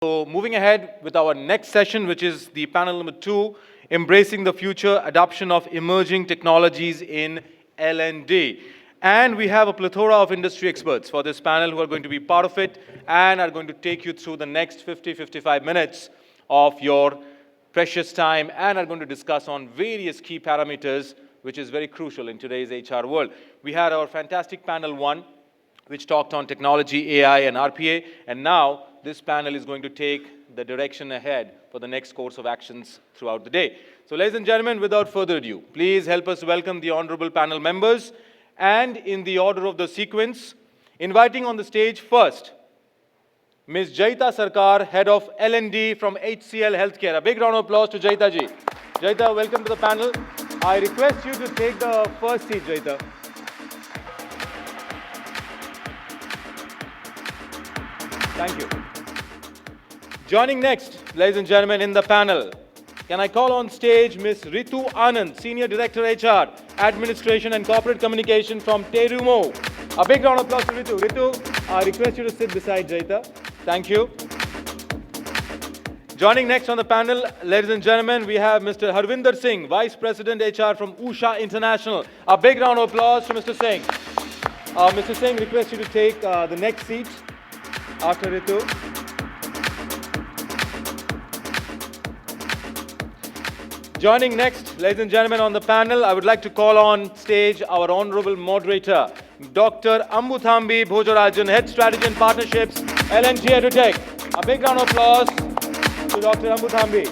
So moving ahead with our next session, which is the panel number 2, Embracing the Future, Adoption of Emerging Technologies in L&D. And we have a plethora of industry experts for this panel who are going to be part of it and are going to take you through the next 55 minutes of your precious time and are going to discuss on various key parameters, which is very crucial in today's HR world. We had our fantastic panel 1, which talked on technology, AI, and RPA, and now this panel is going to take the direction ahead for the next course of actions throughout the day. So ladies and gentlemen, without further ado, please help us welcome the honorable panel members, and in the order of the sequence, inviting on the stage first, Ms. Jayeeta Sarkar, Head of L&D from HCL Healthcare. A big round of applause to Jayeeta ji. Jayeeta, welcome to the panel. I request you to take the first seat, Jayeeta. Thank you. Joining next, ladies and gentlemen, in the panel, can I call on stage Ms. Ritu Anand, Senior Director HR, Administration and Corporate Communication from Terumo. A big round of applause to Ritu. Ritu, I request you to sit beside Jayeeta. Thank you. Joining next on the panel, ladies and gentlemen, we have Mr. Harvinder Singh, Vice President HR from Usha International. A big round of applause to Mr. Singh. Mr. Singh, request you to take the next seat after Ritu. Joining next, ladies and gentlemen, on the panel, I would like to call on stage our honorable moderator, Dr. Anbuthambi Bhojarajan, Head Strategy and Partnerships, L&G EduTech. A big round of applause to Dr. Anbuthambi.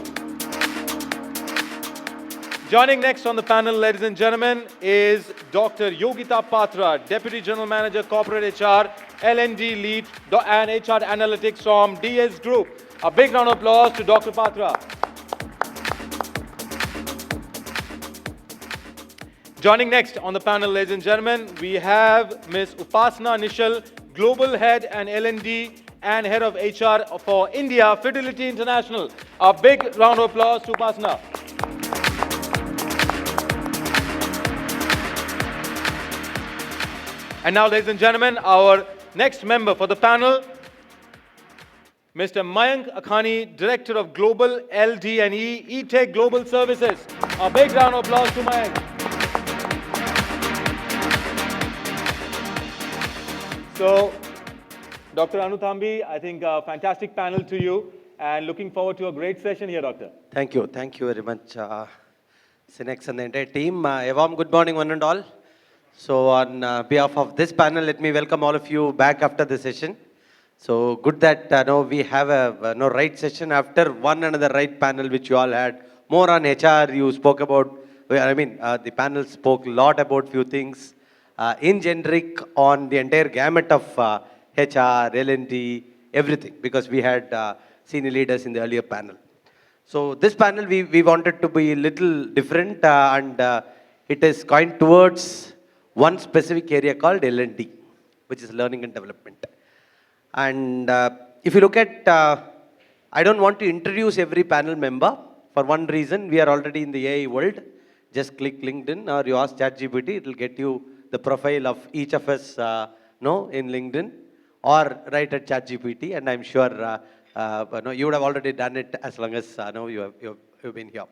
Joining next on the panel, ladies and gentlemen, is Dr. Yogita Patra, Deputy General Manager, Corporate HR, L&D Lead and HR Analytics from DS Group. A big round of applause to Dr. Patra. Joining next on the panel, ladies and gentlemen, we have Ms. Upasna Nischal, Global Head and L&D and Head of HR for India, Fidelity International. A big round of applause to Upasna. And now, ladies and gentlemen, our next member for the panel, Mr. Mayank Akhani, Director of Global LD&E, Etech Global Services. A big round of applause to Mayank. So, Dr. Anbuthambi, I think a fantastic panel to you, and looking forward to a great session here, Doctor. Thank you very much, SINGH and the entire team. A warm good morning, one and all. So, on behalf of this panel, let me welcome all of you back after the session. So, good that we have a right session after one another right panel, which you all had. More on HR, you spoke about, the panel spoke a lot about few things. In generic on the entire gamut of HR, L&D, everything, because we had senior leaders in the earlier panel. So this panel, we wanted to be a little different and it is going towards one specific area called L&D, which is learning and development. And if you look at, I don't want to introduce every panel member. For one reason, we are already in the AI world. Just click LinkedIn or you ask ChatGPT, it will get you the profile of each of us in LinkedIn or write at ChatGPT, and I'm sure you would have already done it as long as you've been here.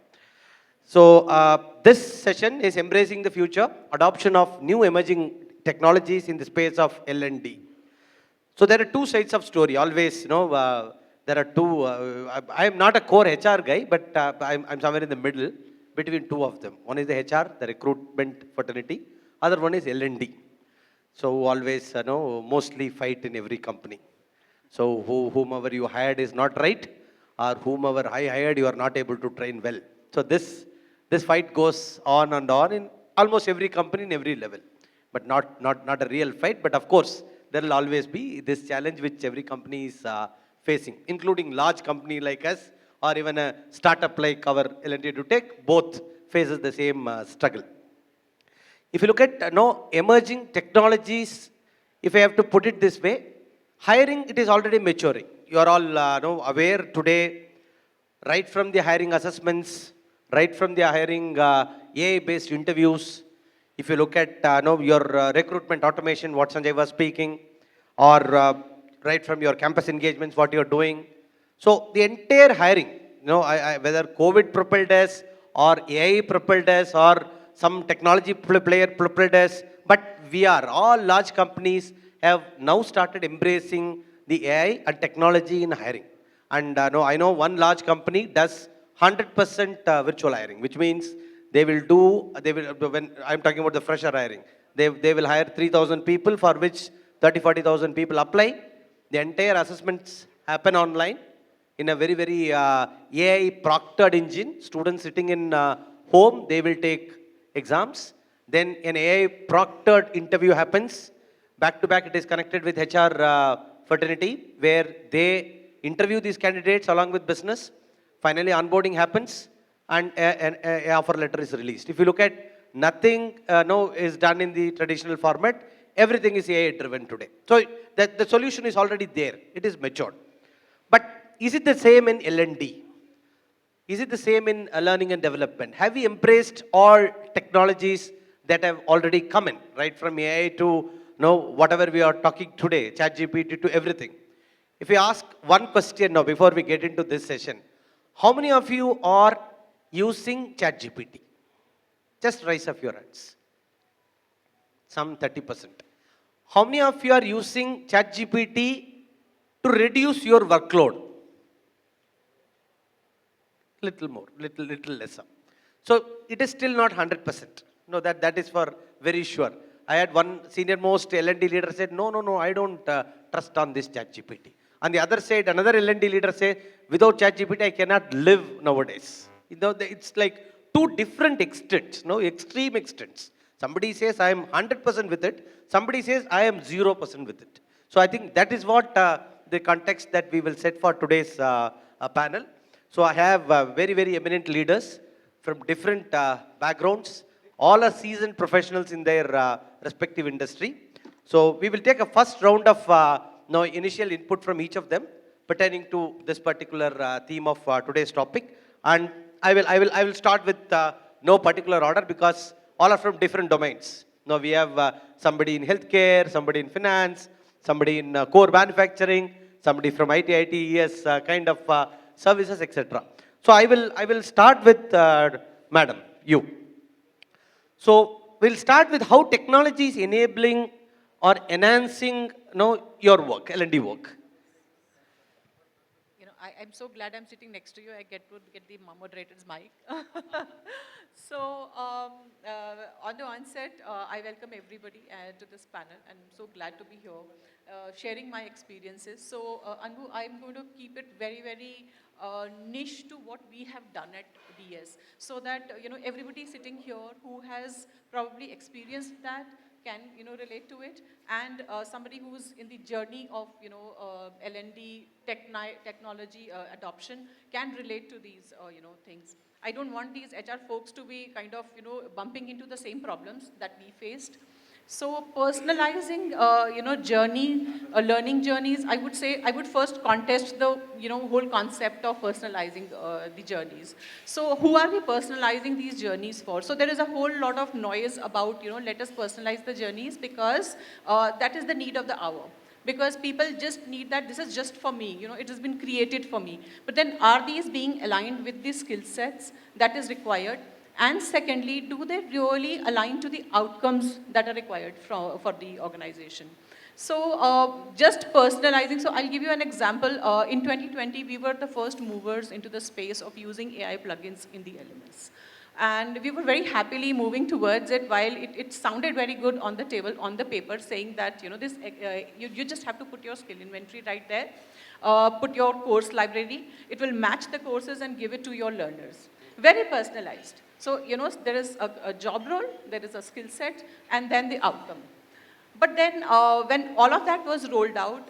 So this session is Embracing the Future, Adoption of New Emerging Technologies in the Space of L&D. So there are two sides of story, always, there are two, I am not a core HR guy, but I'm somewhere in the middle between two of them. One is the HR, the recruitment fraternity. Other one is L&D. So always, mostly fight in every company. So whomever you hired is not right, or whomever I hired, you are not able to train well. So this fight goes on and on in almost every company in every level. But not a real fight, but of course, there will always be this challenge which every company is facing, including large company like us, or even a startup like our L&D EduTech, both faces the same struggle. If you look at emerging technologies, if I have to put it this way, hiring, it is already maturing. You are all aware today, right from the hiring assessments, right from the hiring AI-based interviews. If you look at your recruitment automation, what Sanjay was speaking, or right from your campus engagements, what you're doing. So the entire hiring, whether COVID propelled us or AI propelled us or some technology player propelled us, but all large companies have now started embracing the AI and technology in hiring. And no, I know one large company does 100% virtual hiring, which means when I'm talking about the fresher hiring, they will hire 3,000 people, for which 40,000 people apply. The entire assessments happen online in a very, very AI proctored engine. Students sitting in home, they will take exams. Then an AI proctored interview happens. Back to back, it is connected with HR fraternity, where they interview these candidates along with business. Finally, onboarding happens, and an offer letter is released. If you look at, nothing is done in the traditional format. Everything is AI driven today. So the solution is already there. It is matured. But is it the same in L&D? Is it the same in learning and development? Have we embraced all technologies that have already come in, right? From AI to whatever we are talking today, ChatGPT to everything. If we ask one question now before we get into this session, how many of you are using ChatGPT? Just raise up your hands. Some 30%. How many of you are using ChatGPT to reduce your workload? Little more, little lesser. So it is still not 100%. No, that is for very sure. I had one senior most L&D leader said, no, I don't trust on this ChatGPT. On the other side, another L&D leader said, without ChatGPT, I cannot live nowadays. It's like two different extents, extreme extents. Somebody says, I am 100% with it. Somebody says, I am 0% with it. So I think that is what the context that we will set for today's panel. So I have very, very eminent leaders from different backgrounds. All are seasoned professionals in their respective industry. So we will take a first round of initial input from each of them pertaining to this particular theme of today's topic. And I will start with no particular order because all are from different domains. Now we have somebody in healthcare, somebody in finance, somebody in core manufacturing, somebody from IT, ES kind of services, etc. So I will start with Madam, you. So we'll start with how technology is enabling or enhancing your work, L&D work. I'm so glad I'm sitting next to you. I get to get the moderator's mic. So on the onset, I welcome everybody to this panel, and I'm so glad to be here, sharing my experiences. So Anbu, I'm going to keep it very, very niche to what we have done at DS, so that everybody sitting here who has probably experienced that can relate to it, and somebody who's in the journey of L&D technology adoption can relate to these things. I don't want these HR folks to be kind of bumping into the same problems that we faced. So personalizing learning journeys, I would say I would first contest the whole concept of personalizing the journeys. So who are we personalizing these journeys for? So there is a whole lot of noise about let us personalize the journeys, because that is the need of the hour. Because people just need that, this is just for me, it has been created for me. But then are these being aligned with the skill sets that is required? And secondly, do they really align to the outcomes that are required for the organization? So just personalizing, so I'll give you an example. In 2020, we were the first movers into the space of using AI plugins in the LMS. And we were very happily moving towards it, while it sounded very good on the table, on the paper, saying that you just have to put your skill inventory right there, put your course library, it will match the courses and give it to your learners. Very personalized. So, there is a job role, there is a skill set, and then the outcome. But then when all of that was rolled out,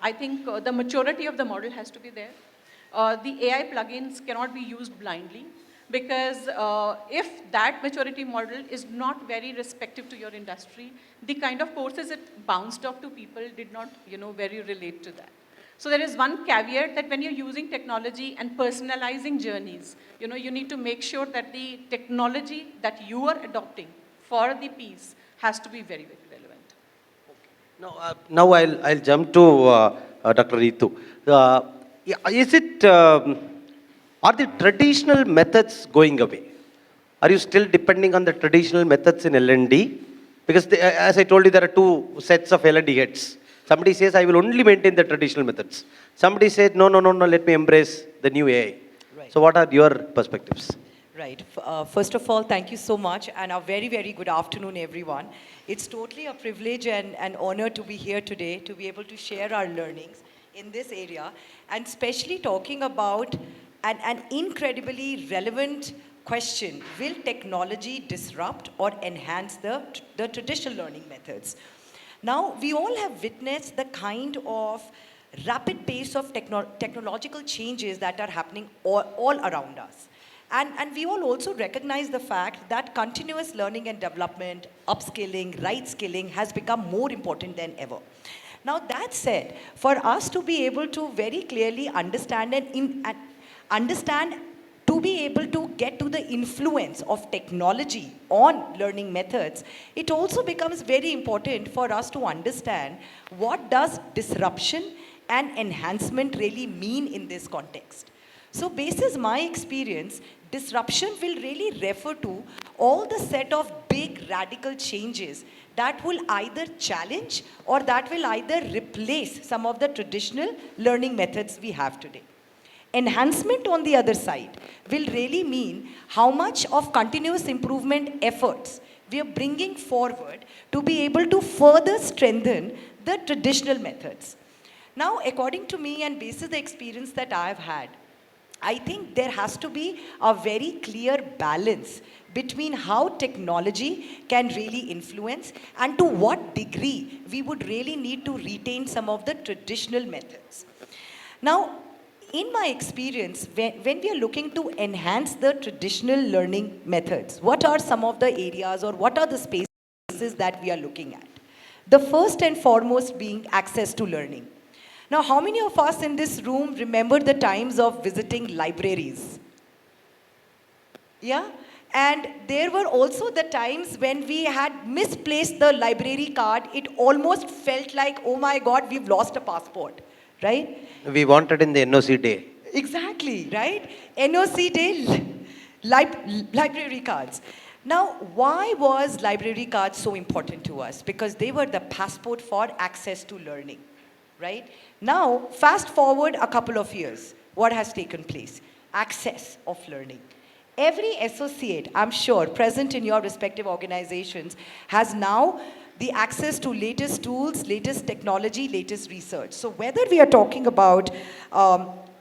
I think the maturity of the model has to be there. The AI plugins cannot be used blindly, because if that maturity model is not very respective to your industry, the kind of courses it bounced off to people did not, very relate to that. So there is one caveat that when you're using technology and personalizing journeys, you need to make sure that the technology that you are adopting for the piece has to be very, very relevant. Okay. Now I'll jump to Dr. Ritu. Yeah, is it, are the traditional methods going away? Are you still depending on the traditional methods in L&D? Because as I told you, there are two sets of L&D heads. Somebody says, I will only maintain the traditional methods. Somebody said, no, let me embrace the new AI. Right. So what are your perspectives? Right. First of all, thank you so much, and a very, very good afternoon, everyone. It's totally a privilege and an honor to be here today, to be able to share our learnings in this area, and especially talking about an incredibly relevant question: will technology disrupt or enhance the traditional learning methods? Now, we all have witnessed the kind of rapid pace of technological changes that are happening all around us. And we all also recognize the fact that continuous learning and development, upskilling, right skilling has become more important than ever. Now, that said, for us to be able to very clearly understand to be able to get to the influence of technology on learning methods, it also becomes very important for us to understand what does disruption and enhancement really mean in this context. So basis my experience, disruption will really refer to all the set of big radical changes that will either challenge or that will either replace some of the traditional learning methods we have today. Enhancement, on the other side, will really mean how much of continuous improvement efforts we are bringing forward to be able to further strengthen the traditional methods. Now, according to me and based on the experience that I have had, I think there has to be a very clear balance between how technology can really influence and to what degree we would really need to retain some of the traditional methods. Now, in my experience, when we are looking to enhance the traditional learning methods, what are some of the areas or what are the spaces that we are looking at? The first and foremost being access to learning. Now, how many of us in this room remember the times of visiting libraries? Yeah? And there were also the times when we had misplaced the library card. It almost felt like, oh my God, we've lost a passport, right? We wanted in the NOC day. Exactly, right? NOC day, library cards. Now, why was library cards so important to us? Because they were the passport for access to learning, right? Now, fast forward a couple of years, what has taken place? Access of learning. Every associate, I'm sure, present in your respective organizations has now the access to latest tools, latest technology, latest research. So whether we are talking about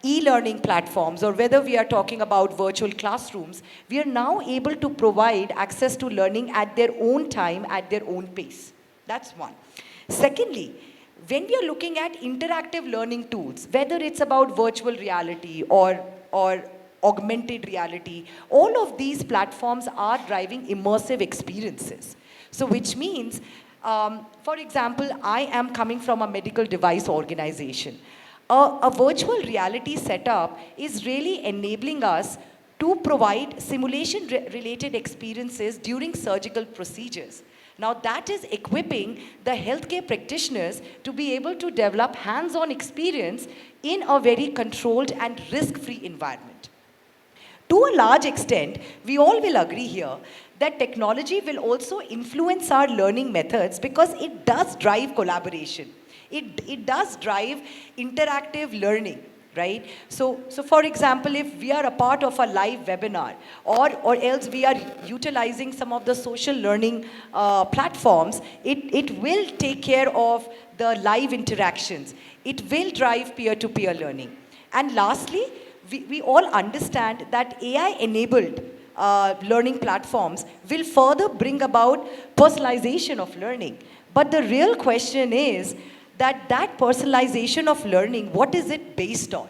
e-learning platforms or whether we are talking about virtual classrooms, we are now able to provide access to learning at their own time, at their own pace. That's one. Secondly, when we are looking at interactive learning tools, whether it's about virtual reality or augmented reality, all of these platforms are driving immersive experiences. So which means, for example, I am coming from a medical device organization. A virtual reality setup is really enabling us to provide simulation-related experiences during surgical procedures. Now that is equipping the healthcare practitioners to be able to develop hands-on experience in a very controlled and risk-free environment. To a large extent, we all will agree here that technology will also influence our learning methods because it does drive collaboration. It does drive interactive learning, right? So for example, if we are a part of a live webinar or else we are utilizing some of the social learning platforms, it will take care of the live interactions. It will drive peer-to-peer learning. And lastly, we all understand that AI-enabled learning platforms will further bring about personalization of learning. But the real question is that personalization of learning, what is it based on?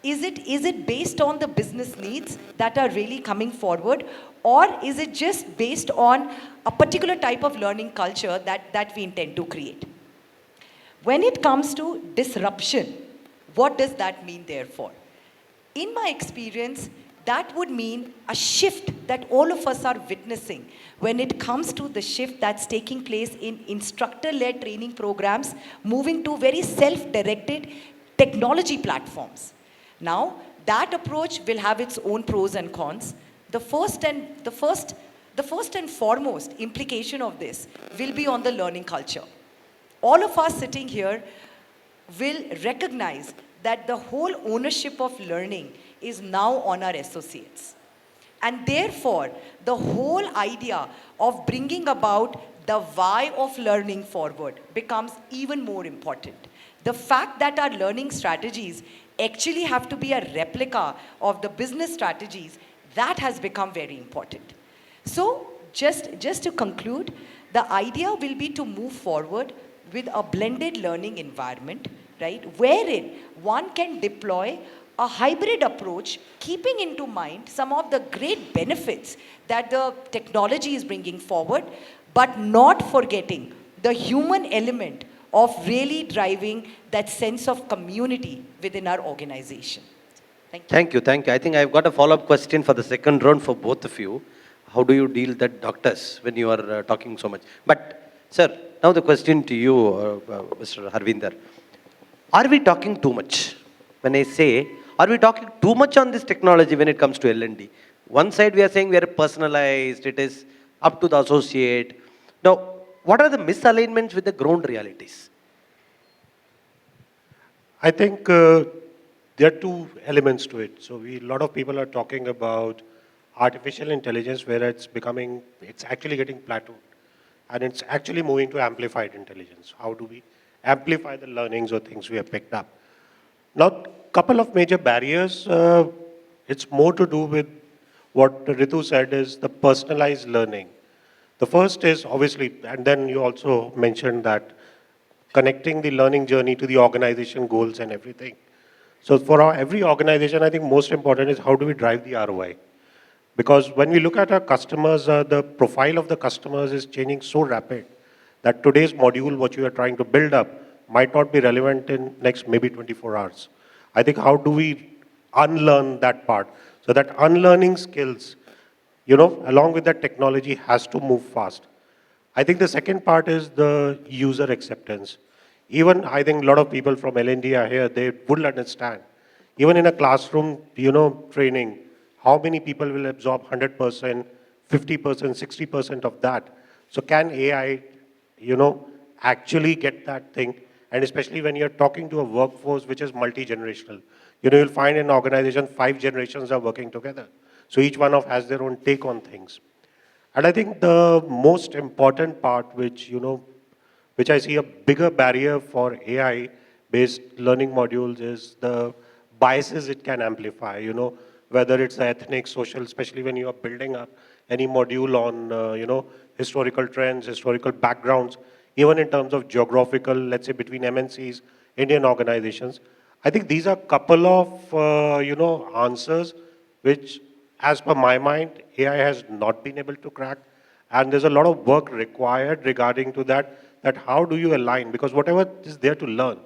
Is it based on the business needs that are really coming forward, or is it just based on a particular type of learning culture that we intend to create? When it comes to disruption, what does that mean therefore? In my experience, that would mean a shift that all of us are witnessing when it comes to the shift that's taking place in instructor-led training programs, moving to very self-directed technology platforms. Now, that approach will have its own pros and cons. The first and foremost implication of this will be on the learning culture. All of us sitting here will recognize that the whole ownership of learning is now on our associates. And therefore, the whole idea of bringing about the why of learning forward becomes even more important. The fact that our learning strategies actually have to be a replica of the business strategies, that has become very important. So, just to conclude, the idea will be to move forward with a blended learning environment, right, wherein one can deploy a hybrid approach, keeping into mind some of the great benefits that the technology is bringing forward, but not forgetting the human element of really driving that sense of community within our organization. Thank you. Thank you, thank you. I think I've got a follow-up question for the second round for both of you. How do you deal that doctors when you are talking so much? But, sir, now the question to you, Mr. Harvinder. Are we talking too much? When I say, are we talking too much on this technology when it comes to L&D? One side we are saying we are personalized, it is up to the associate. Now, what are the misalignments with the ground realities? I think there are two elements to it. So a lot of people are talking about artificial intelligence where it's actually getting plateaued. And it's actually moving to amplified intelligence. How do we amplify the learnings or things we have picked up? Now, couple of major barriers, it's more to do with what Ritu said is the personalized learning. The first is obviously, and then you also mentioned that connecting the learning journey to the organization goals and everything. So for every organization, I think most important is how do we drive the ROI? Because when we look at our customers, the profile of the customers is changing so rapid that today's module, what you are trying to build up, might not be relevant in next maybe 24 hours. I think how do we unlearn that part? So that unlearning skills, along with that technology has to move fast. I think the second part is the user acceptance. Even I think a lot of people from L&D are here, they would understand. Even in a classroom, training, how many people will absorb 100%, 50%, 60% of that? So can AI, actually get that thing? And especially when you're talking to a workforce which is multi-generational. You'll find in an organization, 5 generations are working together. So each one has their own take on things. And I think the most important part, which I see a bigger barrier for AI-based learning modules is the biases it can amplify, whether it's the ethnic, social, especially when you are building up any module on, historical trends, historical backgrounds, even in terms of geographical, let's say between MNCs, Indian organizations. I think these are a couple of, answers which, as per my mind, AI has not been able to crack. And there's a lot of work required regarding to that how do you align? Because whatever is there to learn,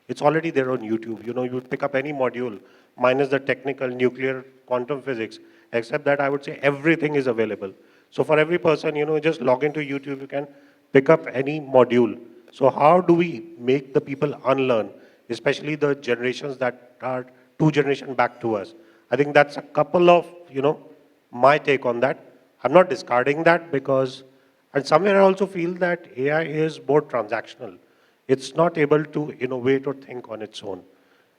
it's already there on YouTube. You pick up any module, minus the technical, nuclear, quantum physics, except that I would say everything is available. So for every person, just log into YouTube, you can pick up any module. So how do we make the people unlearn, especially the generations that are 2 generations back to us? I think that's a couple of, my take on that. I'm not discarding that because, and somewhere I also feel that AI is more transactional. It's not able to innovate or think on its own.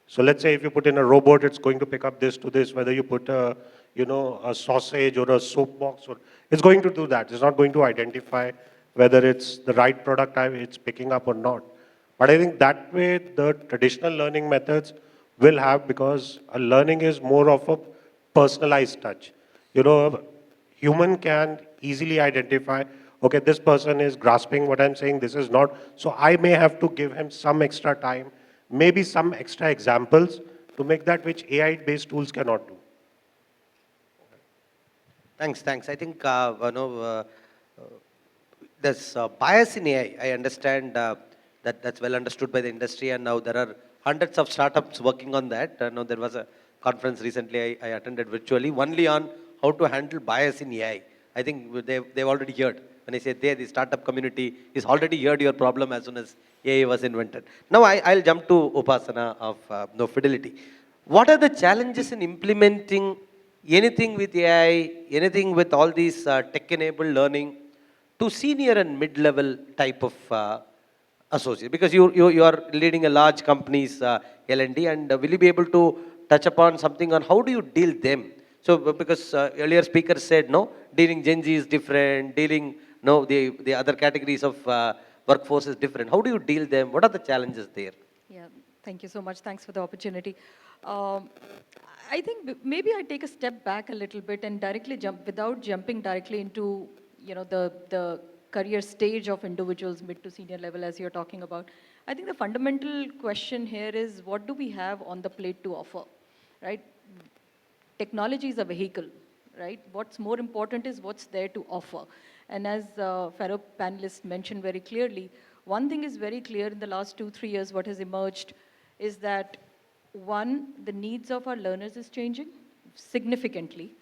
So let's say if you put in a robot, it's going to pick up this to this, whether you put a, a sausage or a soap box, or it's going to do that. It's not going to identify whether it's the right product it's picking up or not. But I think that way the traditional learning methods will have, because a learning is more of a personalized touch. Human can easily identify, okay, this person is grasping what I'm saying, this is not. So I may have to give him some extra time, maybe some extra examples to make that which AI-based tools cannot do. Thanks. I think, there's bias in AI. I understand that's well understood by the industry, and now there are hundreds of startups working on that. Now there was a conference recently I attended virtually, only on how to handle bias in AI. I think they've already heard. When I say the startup community is already heard your problem as soon as AI was invented. Now I'll jump to Upasna of Fidelity. What are the challenges in implementing anything with AI, anything with all these tech-enabled learning to senior and mid-level type of associate? Because you are leading a large company's L&D, and will you be able to touch upon something on how do you deal them? So because earlier speaker said, no, dealing Gen Z is different, dealing no the other categories of workforce is different. How do you deal them? What are the challenges there? Yeah, thank you so much. Thanks for the opportunity. Um, I think maybe I take a step back a little bit and directly jump, without jumping directly into, the career stage of individuals, mid to senior level, as you're talking about. I think the fundamental question here is, what do we have on the plate to offer, right? Technology is a vehicle, right? What's more important is what's there to offer. And as fellow panelists mentioned very clearly, one thing is very clear in the last 2-3 years, what has emerged is that, one, the needs of our learners is changing significantly.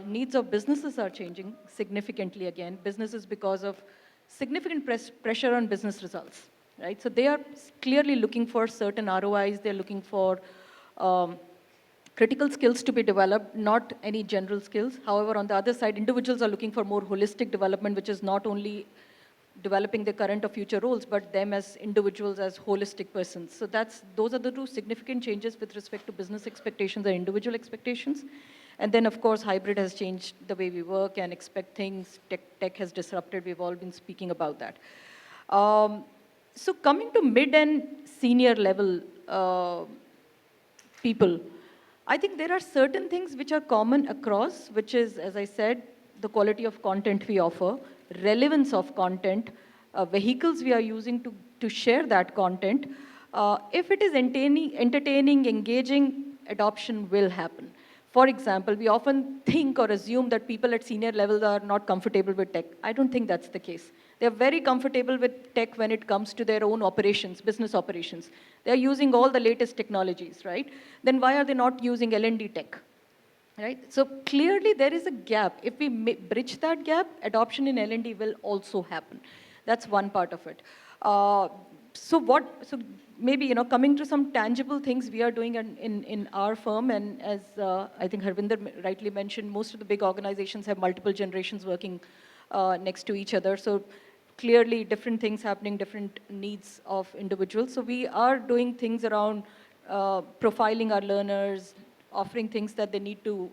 Needs of businesses are changing significantly again. Businesses, because of significant pressure on business results, right? So they are clearly looking for certain ROIs. They're looking for critical skills to be developed, not any general skills. However, on the other side, individuals are looking for more holistic development, which is not only developing their current or future roles, but them as individuals, as holistic persons. So those are the two significant changes with respect to business expectations and individual expectations. And then, of course, hybrid has changed the way we work and expect things. Tech has disrupted. We've all been speaking about that. So coming to mid and senior level people, I think there are certain things which are common across, which is, as I said, the quality of content we offer, relevance of content, vehicles we are using to share that content. If it is entertaining, engaging, adoption will happen. For example, we often think or assume that people at senior levels are not comfortable with tech. I don't think that's the case. They're very comfortable with tech when it comes to their own operations, business operations. They're using all the latest technologies, right? Then why are they not using L&D tech? Right? So clearly there is a gap. If we bridge that gap, adoption in L&D will also happen. That's one part of it. So maybe, coming to some tangible things we are doing in our firm, and as I think Harvinder rightly mentioned, most of the big organizations have multiple generations working next to each other. So clearly different things happening, different needs of individuals. So we are doing things around profiling our learners, offering things that they need to,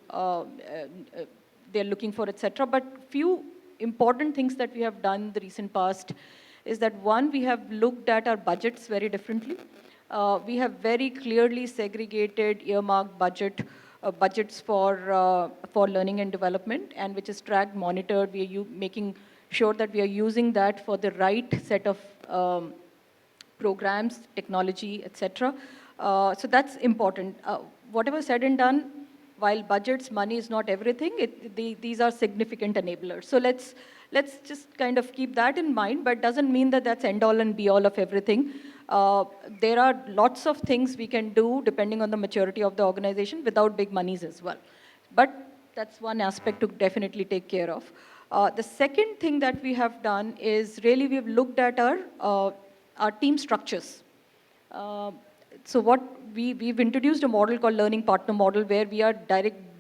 they're looking for, etc. But few important things that we have done in the recent past is that, one, we have looked at our budgets very differently. We have very clearly segregated, earmarked budgets for learning and development, and which is tracked, monitored. We are making sure that we are using that for the right set of programs, technology, etc. So that's important. Whatever said and done, while budgets, money is not everything, these are significant enablers. So let's just kind of keep that in mind, but doesn't mean that that's end all and be all of everything. There are lots of things we can do depending on the maturity of the organization without big monies as well. But that's one aspect to definitely take care of. The second thing that we have done is really we've looked at our team structures. So we've introduced a model called learning partner model, where we are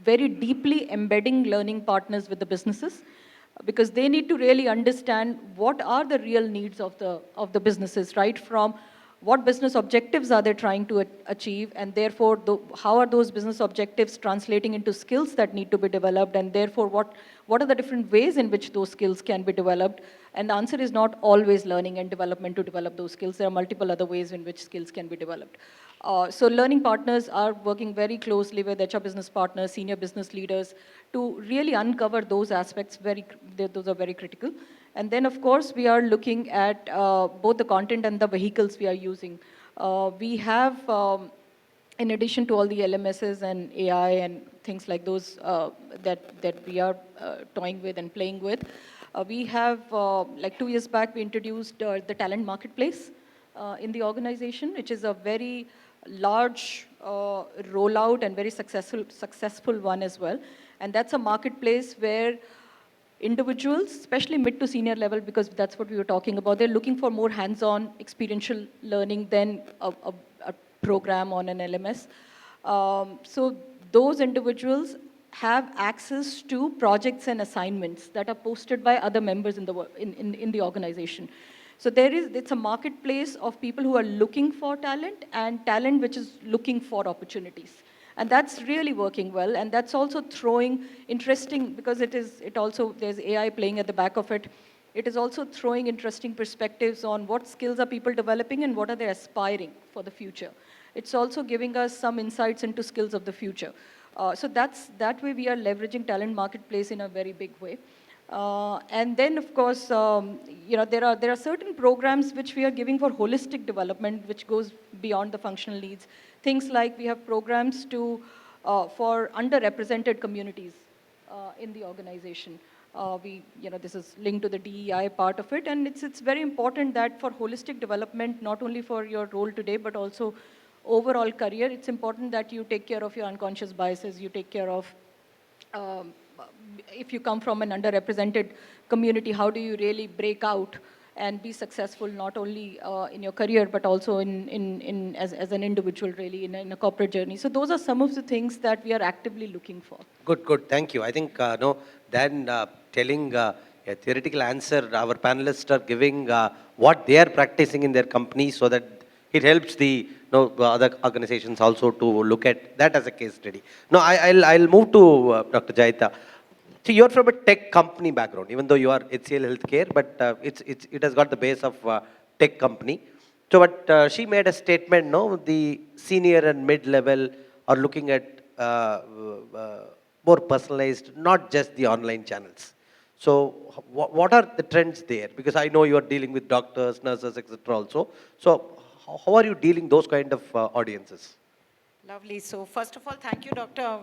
very deeply embedding learning partners with the businesses, because they need to really understand what are the real needs of the businesses, right? From what business objectives are they trying to achieve, and therefore how are those business objectives translating into skills that need to be developed, and therefore what are the different ways in which those skills can be developed. And the answer is not always learning and development to develop those skills. There are multiple other ways in which skills can be developed. So learning partners are working very closely with HR business partners, senior business leaders, to really uncover those aspects. Those are very critical. And then, of course, we are looking at both the content and the vehicles we are using. We have, in addition to all the LMSs and AI and things like those that we are toying with and playing with, we have, like 2 years back, we introduced the talent marketplace in the organization, which is a very large rollout and very successful one as well. And that's a marketplace where individuals, especially mid to senior level, because that's what we were talking about, they're looking for more hands-on experiential learning than a program on an LMS. So those individuals have access to projects and assignments that are posted by other members in the organization. So it's a marketplace of people who are looking for talent and talent which is looking for opportunities. And that's really working well, and that's also throwing interesting, because there's AI playing at the back of it. It is also throwing interesting perspectives on what skills are people developing and what are they aspiring for the future. It's also giving us some insights into skills of the future. So that way we are leveraging talent marketplace in a very big way. And then, of course, there are certain programs which we are giving for holistic development, which goes beyond the functional needs. Things like we have programs for underrepresented communities in the organization. This is linked to the DEI part of it, and it's very important that for holistic development, not only for your role today, but also overall career, it's important that you take care of your unconscious biases, you take care of if you come from an underrepresented community, how do you really break out and be successful not only in your career, but also as an individual, really, in a corporate journey. So those are some of the things that we are actively looking for. Good. Thank you. I think, telling a theoretical answer, our panelists are giving what they are practicing in their company so that it helps the other organizations also to look at that as a case study. Now, I'll move to Dr. Jayeeta. So you're from a tech company background, even though you are HCL Healthcare, but it has got the base of tech company. So, but she made a statement, the senior and mid-level are looking at more personalized, not just the online channels. So, what are the trends there? Because I know you are dealing with doctors, nurses, etc. also. So, how are you dealing those kind of audiences? Lovely. So, first of all, thank you, Dr.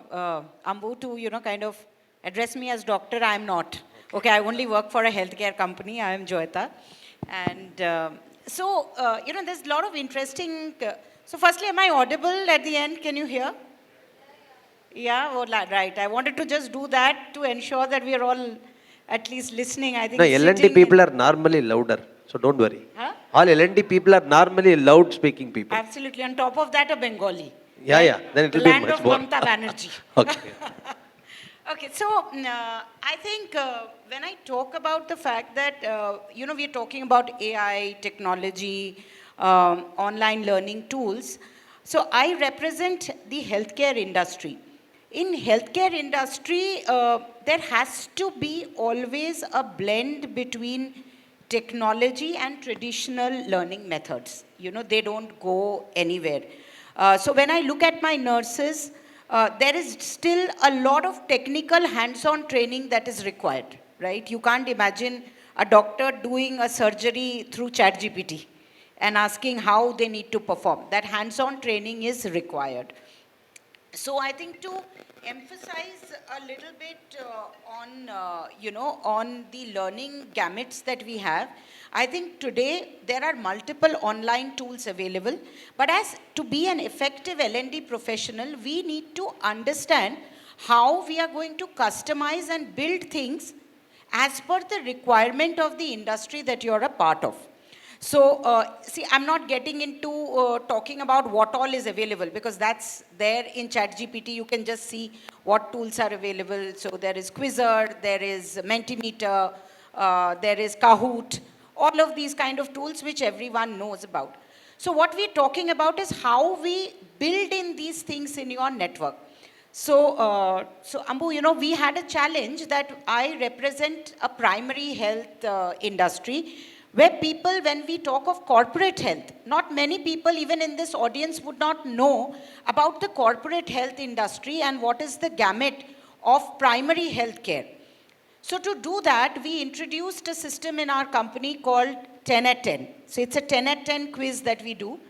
Ambu, to kind of address me as doctor. I am not. Okay, I only work for a healthcare company. I am Jayeeta. And there's a lot of interesting... so firstly, am I audible at the end? Can you hear? Yeah, right. I wanted to just do that to ensure that we are all at least listening. I think no, L&D people are normally louder. So don't worry. Huh? All L&D people are normally loud speaking people. Absolutely. On top of that, a Bengali. Yeah, right? Yeah. Then it will the be land much of more. Mamata Banerjee. Okay. Okay, so I think when I talk about the fact that, we are talking about AI, technology, online learning tools. So I represent the healthcare industry. In healthcare industry, there has to be always a blend between technology and traditional learning methods. They don't go anywhere. So when I look at my nurses, there is still a lot of technical hands-on training that is required, right? You can't imagine a doctor doing a surgery through ChatGPT and asking how they need to perform. That hands-on training is required. So I think to emphasize a little bit on the learning gamuts that we have, I think today there are multiple online tools available, but as to be an effective L&D professional, we need to understand how we are going to customize and build things as per the requirement of the industry that you're a part of. So, see, I'm not getting into talking about what all is available, because that's there in ChatGPT. You can just see what tools are available. So there is Quizzer, there is Mentimeter, there is Kahoot, all of these kind of tools which everyone knows about. So what we're talking about is how we build in these things in your network. So, Ambu, we had a challenge that I represent a primary health industry, where people, when we talk of corporate health, not many people even in this audience would not know about the corporate health industry and what is the gamut of primary health care. So to do that, we introduced a system in our company called 10 at 10. So it's a 10 at 10 quiz that we do.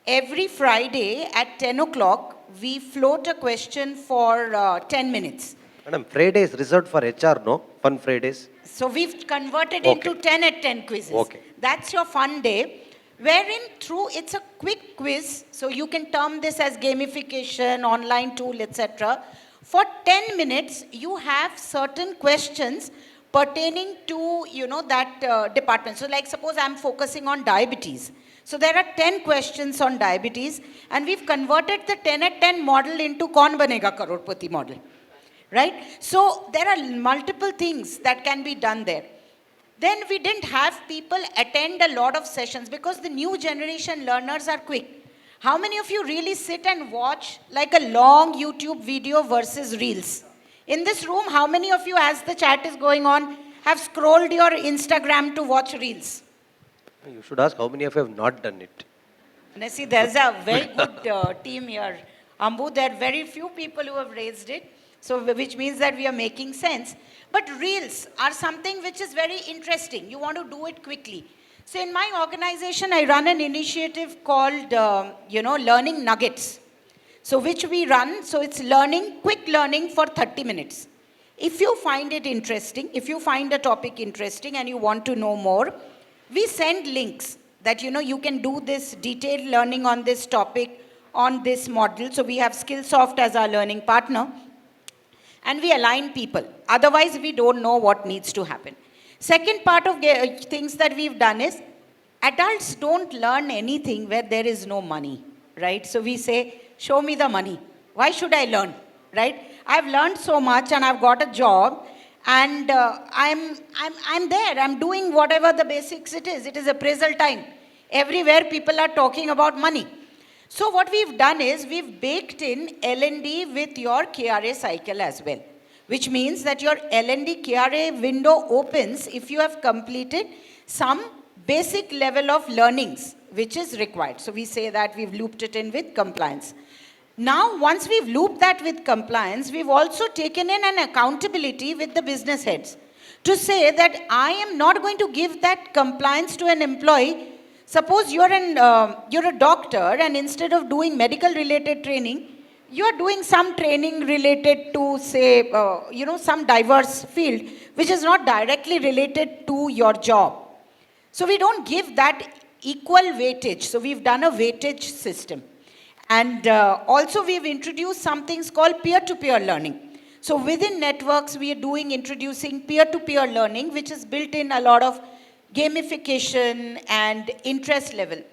Every Friday at 10 o'clock, we float a question for 10 minutes. Madam, Friday is reserved for HR, no? Fun Fridays. So we've converted into 10 at 10 quizzes. Okay. That's your fun day, wherein it's a quick quiz. So you can term this as gamification, online tool, etc. For 10 minutes, you have certain questions pertaining to, that department. So like suppose I'm focusing on diabetes. So there are 10 questions on diabetes, and we've converted the 10 at 10 model into Kaun Banega Crorepati model, right? So there are multiple things that can be done there. Then we didn't have people attend a lot of sessions because the new generation learners are quick. How many of you really sit and watch like a long YouTube video versus reels? In this room, how many of you, as the chat is going on, have scrolled your Instagram to watch reels? You should ask how many of you have not done it. And I see there's a very good team here. Ambu, there are very few people who have raised it, so which means that we are making sense. But reels are something which is very interesting. You want to do it quickly. So in my organization, I run an initiative called, Learning Nuggets. So which we run, so it's quick learning for 30 minutes. If you find it interesting, if you find a topic interesting and you want to know more, we send links that, you can do this detailed learning on this topic, on this model. So we have Skillsoft as our learning partner. And we align people. Otherwise, we don't know what needs to happen. Second part of things that we've done is, adults don't learn anything where there is no money, right? So we say, show me the money. Why should I learn, right? I've learned so much and I've got a job and I'm there. I'm doing whatever the basics it is. It is appraisal time. Everywhere people are talking about money. So what we've done is we've baked in L&D with your KRA cycle as well, which means that your L&D KRA window opens if you have completed some basic level of learnings, which is required. So we say that we've looped it in with compliance. Now, once we've looped that with compliance, we've also taken in an accountability with the business heads to say that I am not going to give that compliance to an employee. Suppose you're a doctor and instead of doing medical related training, you're doing some training related to, say, some diverse field, which is not directly related to your job. So we don't give that equal weightage. So we've done a weightage system. And also we've introduced some things called peer-to-peer learning. So within networks, we are introducing peer-to-peer learning, which is built in a lot of gamification and interest level.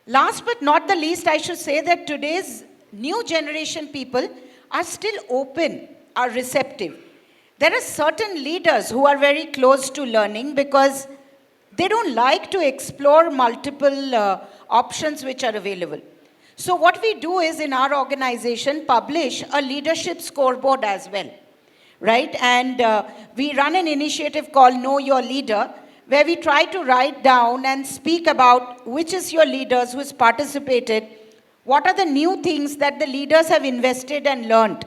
Last but not the least, I should say that today's new generation people are still open, are receptive. There are certain leaders who are very close to learning because they don't like to explore multiple options which are available. So what we do is in our organization publish a leadership scoreboard as well, right? And we run an initiative called Know Your Leader, where we try to write down and speak about which is your leaders who has participated, what are the new things that the leaders have invested and learned.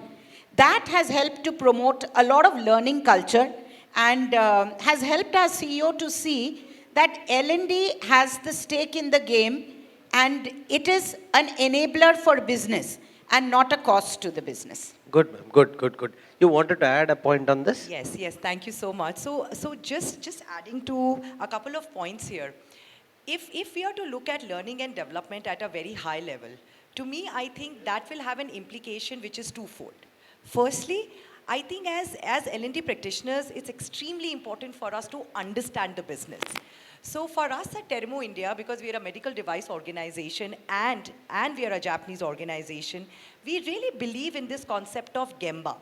That has helped to promote a lot of learning culture and has helped our CEO to see that L&D has the stake in the game and it is an enabler for business and not a cost to the business. Good, ma'am. Good. You wanted to add a point on this? Yes, thank you so much. So just adding to a couple of points here. If we are to look at learning and development at a very high level, to me, I think that will have an implication which is twofold. Firstly, I think as L&D practitioners, it's extremely important for us to understand the business. So for us at Terumo India, because we are a medical device organization and we are a Japanese organization, we really believe in this concept of Gemba,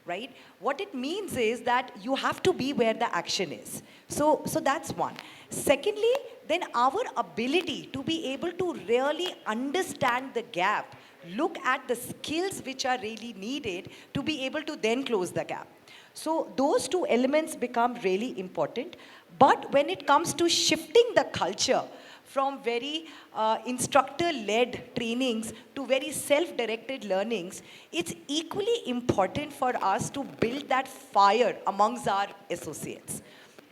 right? What it means is that you have to be where the action is. So that's one. Secondly, then our ability to be able to really understand the gap, look at the skills which are really needed to be able to then close the gap. So those two elements become really important. But when it comes to shifting the culture from very instructor-led trainings to very self-directed learnings, it's equally important for us to build that fire amongst our associates,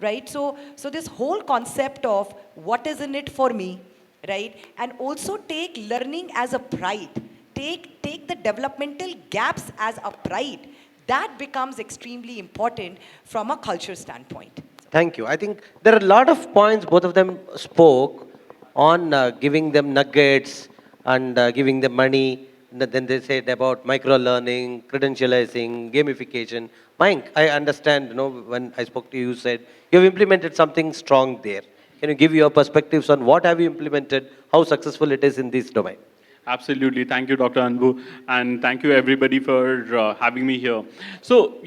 right? So this whole concept of what is in it for me, right? And also take learning as a pride. Take the developmental gaps as a pride. That becomes extremely important from a culture standpoint. Thank you. I think there are a lot of points both of them spoke on giving them nuggets and giving them money. Then they said about micro-learning, credentializing, gamification. Mayank, I understand, when I spoke to you, you said you have implemented something strong there. Can you give your perspectives on what have you implemented, how successful it is in this domain? Absolutely. Thank you, Dr. Anbu, and thank you everybody for having me here. So,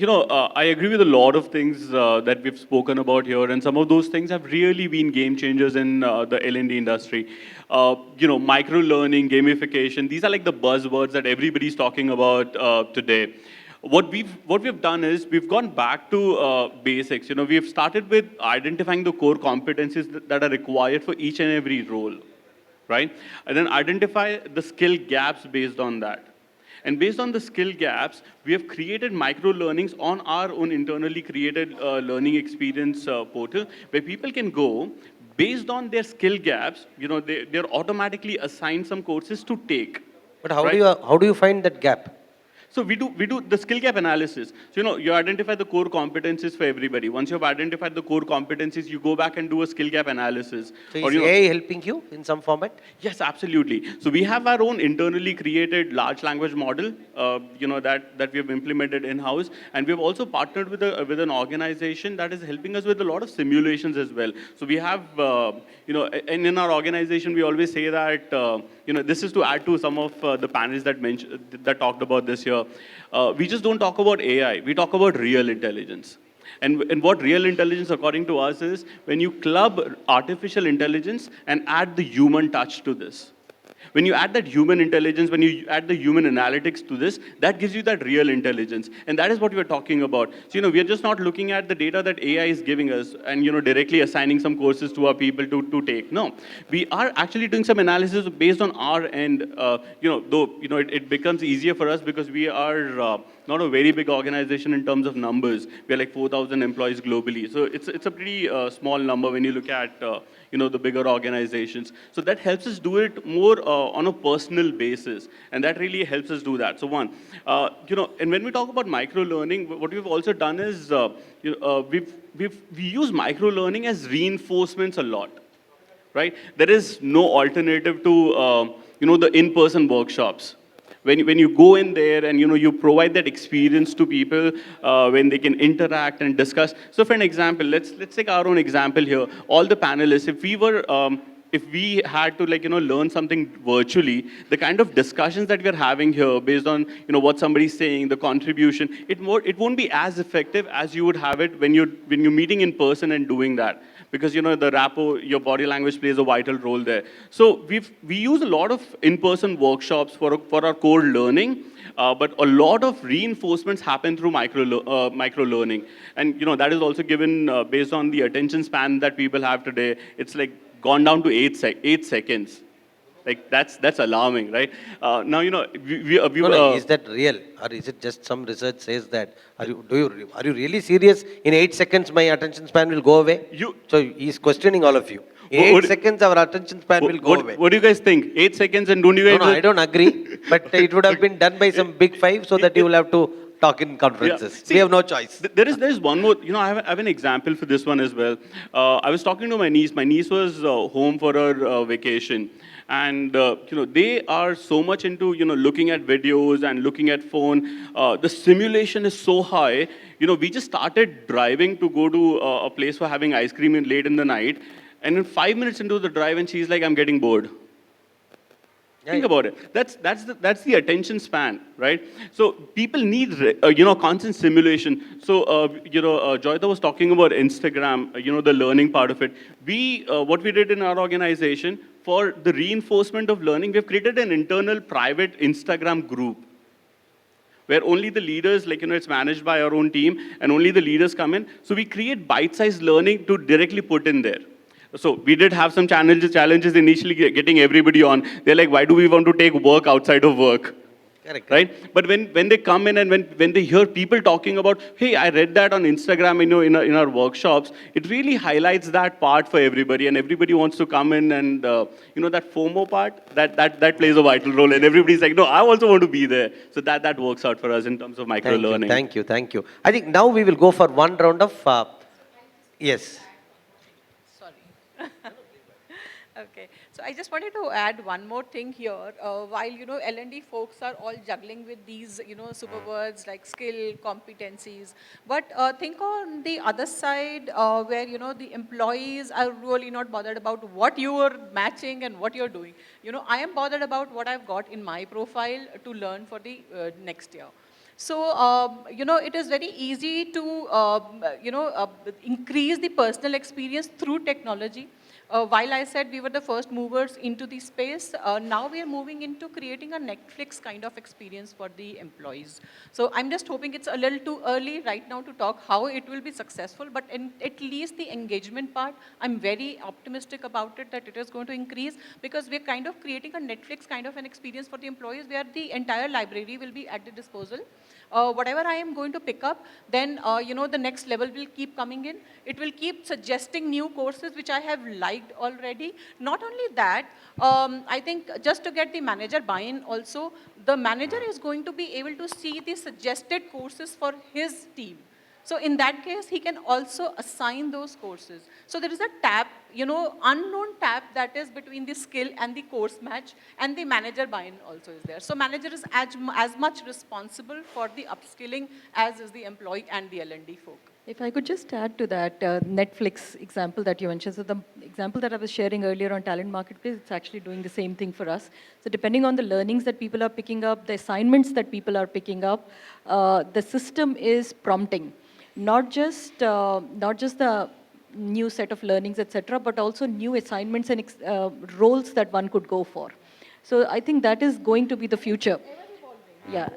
I agree with a lot of things that we've spoken about here, and some of those things have really been game changers in the L&D industry. Micro-learning, gamification, these are like the buzzwords that everybody's talking about today. What we've done is we've gone back to basics. We've started with identifying the core competencies that are required for each and every role, right? And then identify the skill gaps based on that. And based on the skill gaps, we have created micro-learnings on our own internally created learning experience portal, where people can go, based on their skill gaps, they're automatically assigned some courses to take. But how do you find that gap? So we do the skill gap analysis. So, you identify the core competencies for everybody. Once you've identified the core competencies, you go back and do a skill gap analysis. So is AI helping you in some format? Yes, absolutely. So we have our own internally created large language model, that we have implemented in-house. And we've also partnered with an organization that is helping us with a lot of simulations as well. So we have, and in our organization, we always say that, this is to add to some of the panels that talked about this year. We just don't talk about AI, we talk about real intelligence. And what real intelligence, according to us, is when you club artificial intelligence and add the human touch to this. When you add that human intelligence, when you add the human analytics to this, that gives you that real intelligence. And that is what we're talking about. So, we are just not looking at the data that AI is giving us and, directly assigning some courses to our people to take. No, we are actually doing some analysis based on our end, it becomes easier for us because we are not a very big organization in terms of numbers. We're like 4,000 employees globally. So it's a pretty small number when you look at, the bigger organizations. So that helps us do it more on a personal basis. And that really helps us do that. So one, and when we talk about micro-learning, what we've also done is we use micro-learning as reinforcements a lot, right? There is no alternative to, the in-person workshops. When you go in there and you provide that experience to people when they can interact and discuss. So for an example, let's take our own example here. All the panelists, if we had to learn something virtually, the kind of discussions that we're having here based on what somebody's saying, the contribution, it won't be as effective as you would have it when you're meeting in person and doing that. Because the rapport, your body language plays a vital role there. So we use a lot of in-person workshops for our core learning, but a lot of reinforcements happen through micro-learning. And that is also given based on the attention span that people have today. It's like gone down to 8 seconds. Like that's alarming, right? Now Is that real, or is it just some research says that? Are you really serious? In 8 seconds, my attention span will go away. So he's questioning all of you. In 8 seconds, our attention span will go away. What do you guys think? 8 seconds, and don't you guys? No, I don't agree. But it would have been done by some big five, so that you will have to talk in conferences. Yeah. See, we have no choice. There is one more. I have an example for this one as well. I was talking to my niece. My niece was home for her vacation. And, they are so much into, looking at videos and looking at phone. The simulation is so high. We just started driving to go to a place for having ice cream late in the night. And in 5 minutes into the drive, and she's like, I'm getting bored. Think about it. That's the attention span, right? So people need, constant simulation. So, Jayeeta was talking about Instagram, the learning part of it. What we did in our organization, for the reinforcement of learning, we've created an internal private Instagram group where only the leaders, it's managed by our own team, and only the leaders come in. So we create bite-sized learning to directly put in there. So we did have some challenges initially getting everybody on. They're like, why do we want to take work outside of work? Correct. Right? But when they come in and when they hear people talking about, hey, I read that on Instagram, in our workshops, it really highlights that part for everybody, and everybody wants to come in and, that FOMO part, that plays a vital role, and everybody's like, no, I also want to be there. So that works out for us in terms of micro-learning. Thank you. I think now we will go for one round of, yes. Okay, so I just wanted to add one more thing here. While, L&D folks are all juggling with these, super words like skill, competencies, but think on the other side where, the employees are really not bothered about what you are matching and what you're doing. I am bothered about what I've got in my profile to learn for the next year. So, it is very easy to, increase the personal experience through technology. While I said we were the first movers into the space, now we are moving into creating a Netflix kind of experience for the employees. So I'm just hoping it's a little too early right now to talk how it will be successful, but at least the engagement part, I'm very optimistic about it that it is going to increase because we're kind of creating a Netflix kind of an experience for the employees where the entire library will be at the disposal. Whatever I am going to pick up, then, the next level will keep coming in. It will keep suggesting new courses which I have liked already. Not only that, I think just to get the manager buy-in also, the manager is going to be able to see the suggested courses for his team. So in that case, he can also assign those courses. So there is a tab, unknown tab that is between the skill and the course match, and the manager buy-in also is there. So manager is as much responsible for the upskilling as is the employee and the L&D folk. If I could just add to that Netflix example that you mentioned. So the example that I was sharing earlier on Talent Marketplace, it's actually doing the same thing for us. So depending on the learnings that people are picking up, the assignments that people are picking up, the system is prompting. Not just the new set of learnings, etc., but also new assignments and roles that one could go for. So I think that is going to be the future. Yeah.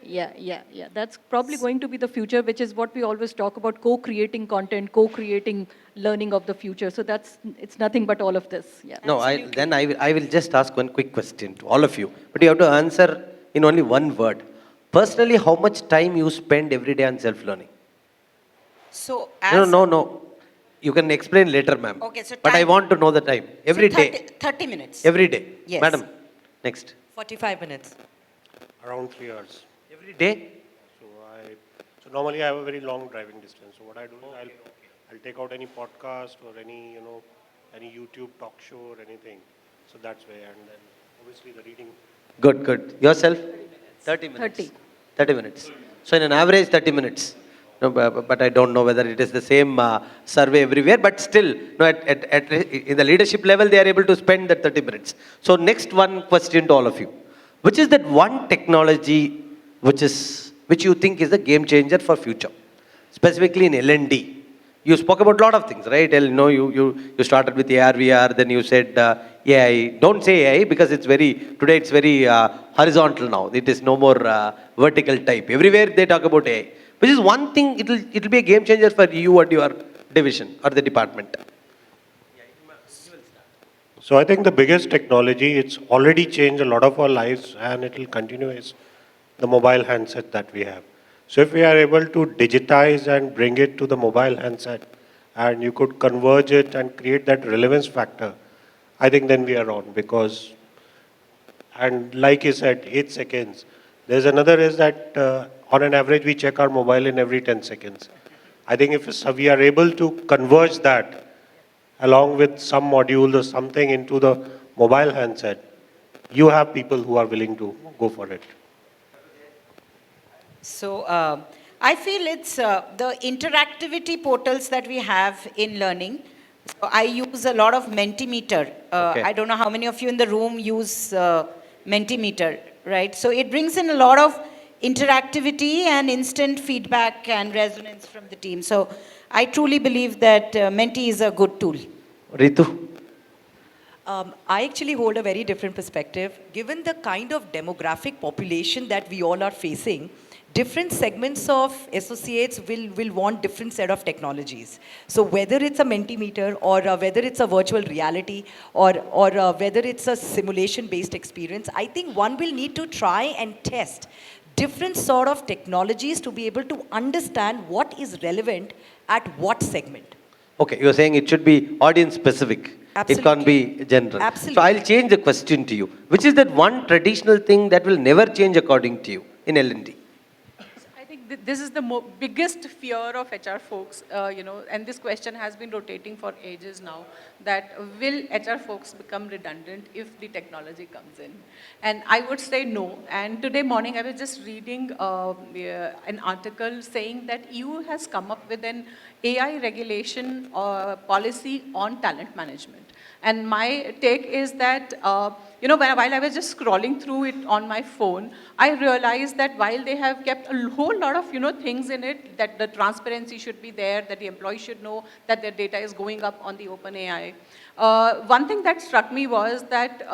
Yeah. That's probably going to be the future, which is what we always talk about, co-creating content, co-creating learning of the future. So it's nothing but all of this. Yeah. No, I will just ask one quick question to all of you, but you have to answer in only one word. Personally, how much time you spend every day on self-learning? So No. You can explain later, ma'am. Okay, so but I time- want to know the time. Every so day. 30 minutes. Every day. Yes. Madam, next. 45 minutes. Around 3 hours. Every day? So normally I have a very long driving distance. So what I do is I'll take out any podcast or any YouTube talk show or anything. So that's why, and then obviously the reading. Good. Yourself? 30 minutes. 30 minutes. So in an average 30 minutes. No, but I don't know whether it is the same survey everywhere, but still, no, in the leadership level, they are able to spend that 30 minutes. So next one question to all of you. Which is that one technology which you think is the game changer for future? Specifically in L&D. You spoke about a lot of things, right? You started with AR, VR, then you said AI. Don't say AI because today it's very horizontal now. It is no more vertical type. Everywhere they talk about AI. Which is one thing, it'll be a game changer for you and your division or the department. So I think the biggest technology, it's already changed a lot of our lives and it will continue, is the mobile handset that we have. So if we are able to digitize and bring it to the mobile handset and you could converge it and create that relevance factor, I think then we are on because, and like you said, 8 seconds. There's another is that on an average we check our mobile in every 10 seconds. I think if we are able to converge that along with some module or something into the mobile handset, you have people who are willing to go for it. So I feel it's the interactivity portals that we have in learning. So I use a lot of Mentimeter. Okay. I don't know how many of you in the room use Mentimeter, right? So it brings in a lot of interactivity and instant feedback and resonance from the team. So I truly believe that Menti is a good tool. Ritu? I actually hold a very different perspective. Given the kind of demographic population that we all are facing, different segments of associates will want different set of technologies. So whether it's a Mentimeter or whether it's a virtual reality or whether it's a simulation-based experience, I think one will need to try and test different sort of technologies to be able to understand what is relevant at what segment. Okay, you're saying it should be audience specific. Absolutely. It can't be general. Absolutely. So I'll change the question to you. Which is that one traditional thing that will never change according to you in L&D? I think this is the biggest fear of HR folks, and this question has been rotating for ages now, that will HR folks become redundant if the technology comes in? And I would say no. And today morning I was just reading an article saying that EU has come up with an AI regulation policy on talent management. And my take is that, while I was just scrolling through it on my phone, I realized that while they have kept a whole lot of, things in it, that the transparency should be there, that the employee should know that their data is going up on the open AI. One thing that struck me was that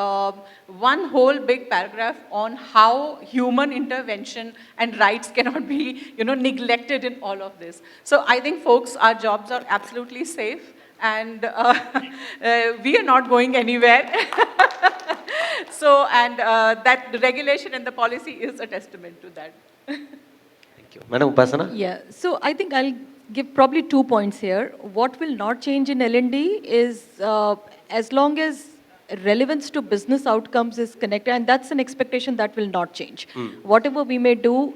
one whole big paragraph on how human intervention and rights cannot be, neglected in all of this. So I think, folks, our jobs are absolutely safe. And we are not going anywhere. So, and that the regulation and the policy is a testament to that. Thank you. Madam Upasna? Yeah, so I think I'll give probably 2 points here. What will not change in L&D is as long as relevance to business outcomes is connected, and that's an expectation that will not change. Whatever we may do,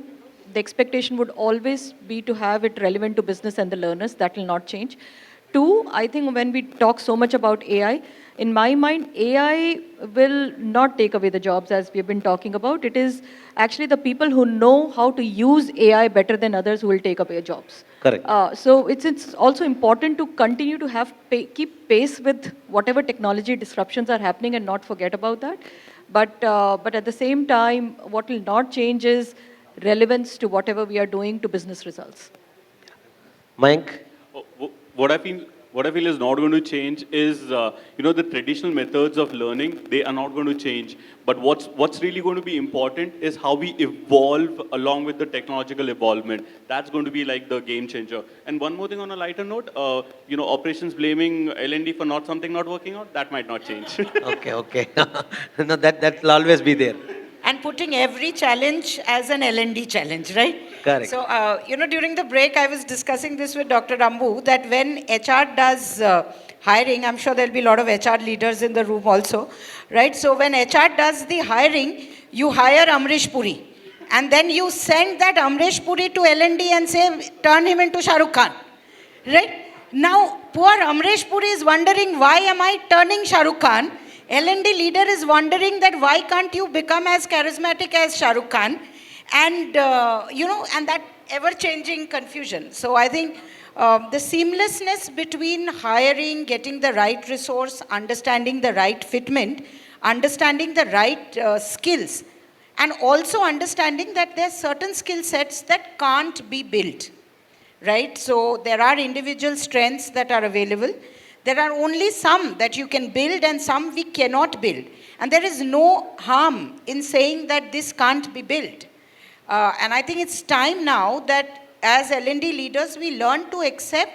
the expectation would always be to have it relevant to business and the learners. That will not change. 2, I think when we talk so much about AI, in my mind, AI will not take away the jobs as we've been talking about. It is actually the people who know how to use AI better than others who will take away jobs. Correct. So it's also important to continue to have keep pace with whatever technology disruptions are happening and not forget about that. But at the same time, what will not change is relevance to whatever we are doing to business results. Mayank? What I feel is not going to change is, the traditional methods of learning, they are not going to change. But what's really going to be important is how we evolve along with the technological evolvement. That's going to be like the game changer. And one more thing on a lighter note, operations blaming L&D for something not working out, that might not change. Okay. No, that'll always be there. And putting every challenge as an L&D challenge, right? Correct. So, during the break, I was discussing this with Dr. Rambu, that when HR does hiring, I'm sure there'll be a lot of HR leaders in the room also, right? So when HR does the hiring, you hire Amrish Puri. And then you send that Amrish Puri to L&D and say, turn him into Shah Rukh Khan, right? Now, poor Amrish Puri is wondering, why am I turning Shah Rukh Khan? L&D leader is wondering that why can't you become as charismatic as Shah Rukh Khan? And, and that ever-changing confusion. So I think the seamlessness between hiring, getting the right resource, understanding the right fitment, understanding the right skills, and also understanding that there are certain skill sets that can't be built, right? So there are individual strengths that are available. There are only some that you can build and some we cannot build. And there is no harm in saying that this can't be built. And I think it's time now that as L&D leaders, we learn to accept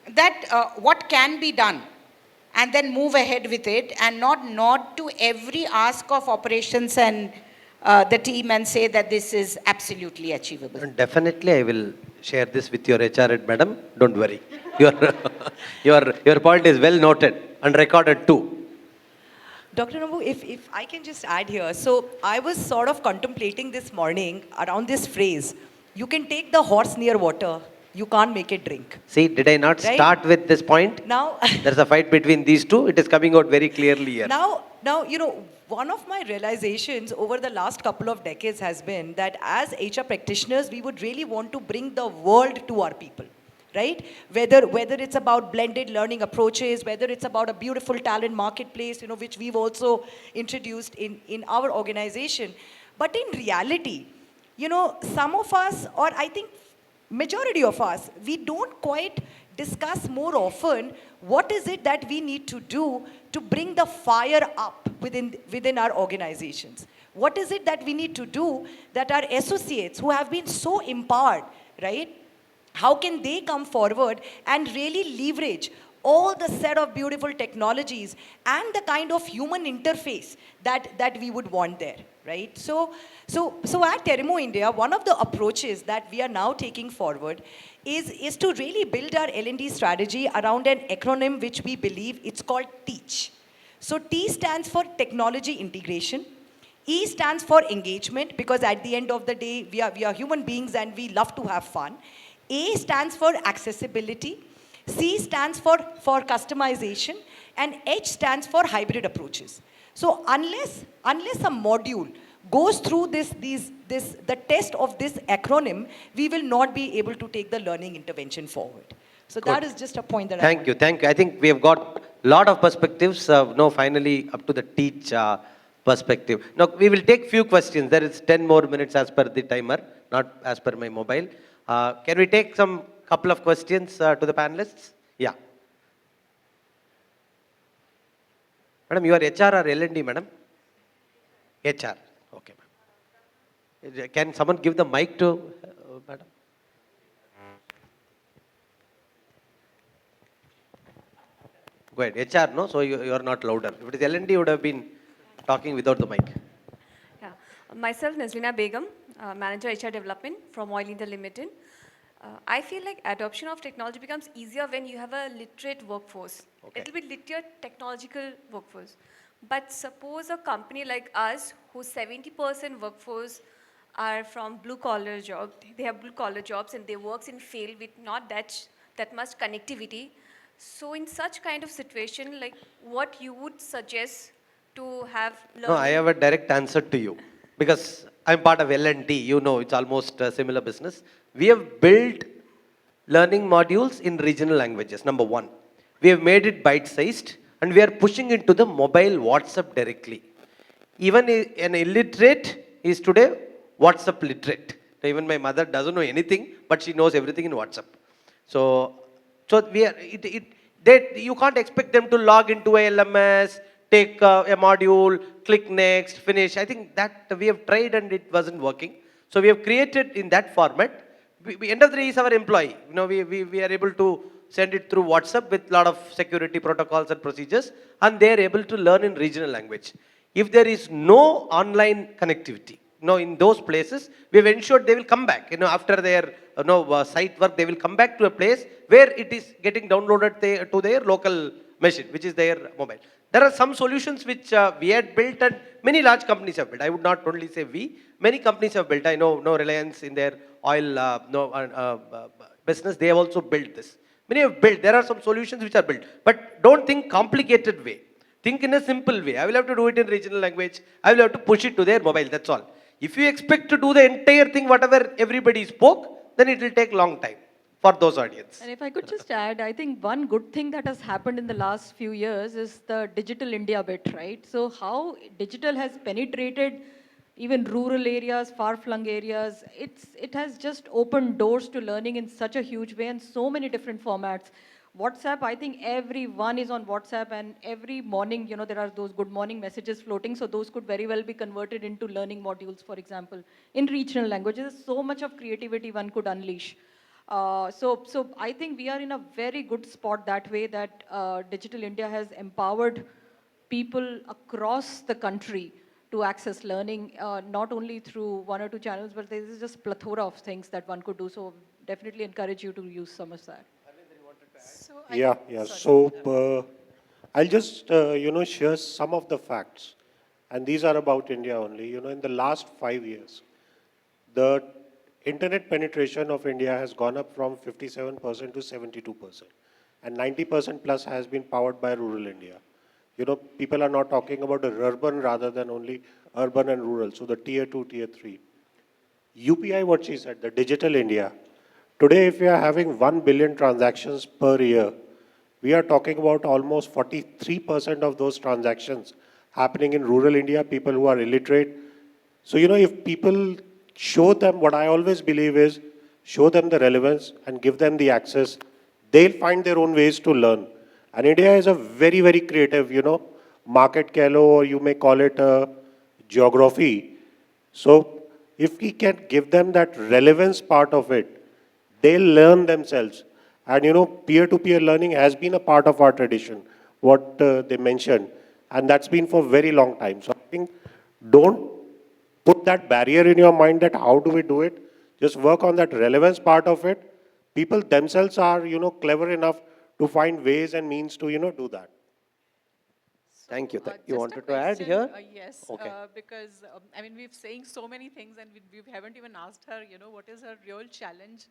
that what can be done and then move ahead with it and not nod to every ask of operations and the team and say that this is absolutely achievable. And definitely, I will share this with your HR head, madam. Don't worry. Your point is well noted and recorded too. Dr. Rambu, if I can just add here. So I was sort of contemplating this morning around this phrase, you can take the horse near water, you can't make it drink. See, did I not start with this point? Now, there's a fight between these two. It is coming out very clearly here. Now, one of my realizations over the last couple of decades has been that as HR practitioners, we would really want to bring the world to our people. Right? Whether it's about blended learning approaches, whether it's about a beautiful talent marketplace, which we've also introduced in our organization. But in reality, some of us, or I think majority of us, we don't quite discuss more often what is it that we need to do to bring the fire up within our organizations. What is it that we need to do that our associates who have been so empowered, right? How can they come forward and really leverage all the set of beautiful technologies and the kind of human interface that we would want there, right? So at Terumo India, one of the approaches that we are now taking forward is to really build our L&D strategy around an acronym which we believe it's called TEACH. So T stands for technology integration, E stands for engagement, because at the end of the day, we are human beings and we love to have fun. A stands for accessibility. C stands for customization. And H stands for hybrid approaches. So unless a module goes through the test of this acronym, we will not be able to take the learning intervention forward. So that is just a point that Thank you. I think we have got a lot of perspectives. Now finally up to the teach perspective. Now we will take few questions. There is 10 more minutes as per the timer, not as per my mobile. Can we take some couple of questions to the panelists? Yeah. Madam, you are HR or L&D, madam? HR. Okay, ma'am. Can someone give the mic to madam? Go ahead. HR, no? So you are not louder. If it is L&D, you would have been talking without the mic. Yeah. Myself, Nazrina Begum, Manager HR Development from Oil India Limited. I feel like adoption of technology becomes easier when you have a literate workforce. Okay. It will be literate technological workforce. But suppose a company like us, whose 70% workforce are from blue-collar jobs, they have blue-collar jobs and they work in field with not that much connectivity. So in such kind of situation, like what you would suggest to have learning? No, I have a direct answer to you. Because I'm part of L&D, you know, it's almost a similar business. We have built learning modules in regional languages, number one. We have made it bite-sized and we are pushing into the mobile WhatsApp directly. Even an illiterate is today WhatsApp literate. Even my mother doesn't know anything, but she knows everything in WhatsApp. So we are, you can't expect them to log into a LMS, take a module, click next, finish. I think that we have tried and it wasn't working. So we have created in that format. End of the day is our employee. You know, we are able to send it through WhatsApp with a lot of security protocols and procedures, and they are able to learn in regional language. If there is no online connectivity, in those places, we have ensured they will come back. After their site work, they will come back to a place where it is getting downloaded to their local machine, which is their mobile. There are some solutions which we had built and many large companies have built. I would not only say we, many companies have built. I know Reliance in their oil business, they have also built this. Many have built. There are some solutions which are built. But don't think complicated way. Think in a simple way. I will have to do it in regional language. I will have to push it to their mobile. That's all. If you expect to do the entire thing, whatever everybody spoke, then it will take a long time for those audience. And if I could just add, I think one good thing that has happened in the last few years is the digital India bit, right? So how digital has penetrated even rural areas, far-flung areas, it has just opened doors to learning in such a huge way and so many different formats. WhatsApp, I think everyone is on WhatsApp, and every morning, there are those good morning messages floating, so those could very well be converted into learning modules, for example, in regional languages. There's so much of creativity one could unleash. So I think we are in a very good spot that way, that Digital India has empowered people across the country to access learning, not only through one or two channels, but there is just plethora of things that one could do. So definitely encourage you to use some of that. Yeah. So I'll just, share some of the facts. And these are about India only. In the last 5 years, the internet penetration of India has gone up from 57% to 72%. And 90% plus has been powered by rural India. People are now talking about the urban rather than only urban and rural. So the tier 2, tier 3. UPI, what she said, the digital India. Today, if we are having 1 billion transactions per year, we are talking about almost 43% of those transactions happening in rural India, people who are illiterate. So, if people show them, what I always believe is, show them the relevance and give them the access, they'll find their own ways to learn. And India is a very, very creative, market kalo, or you may call it a geography. So if we can give them that relevance part of it, they'll learn themselves. And peer-to-peer learning has been a part of our tradition, what they mentioned. And that's been for a very long time. So I think don't put that barrier in your mind that how do we do it? Just work on that relevance part of it. People themselves are, clever enough to find ways and means to, do that. Thank you. You Just a wanted to add question, here? yes, Okay. because I mean, we're saying so many things and we haven't even asked her, what is her real challenge?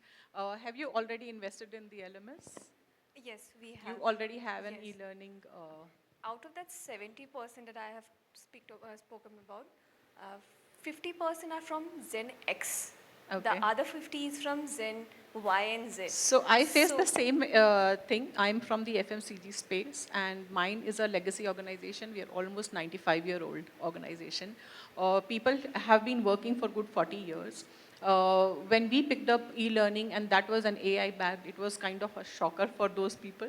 Have you already invested in the LMS? Yes, we You have. already have an Yes. e-learning. Out of that 70% that I have spoken about, 50% are from Zen X. Okay. The other 50 is from Zen Y and Z. So I face So- the same thing. I'm from the FMCG space, and mine is a legacy organization. We are almost 95-year-old organization. People have been working for good 40 years. When we picked up e-learning, and that was an AI backed, it was kind of a shocker for those people.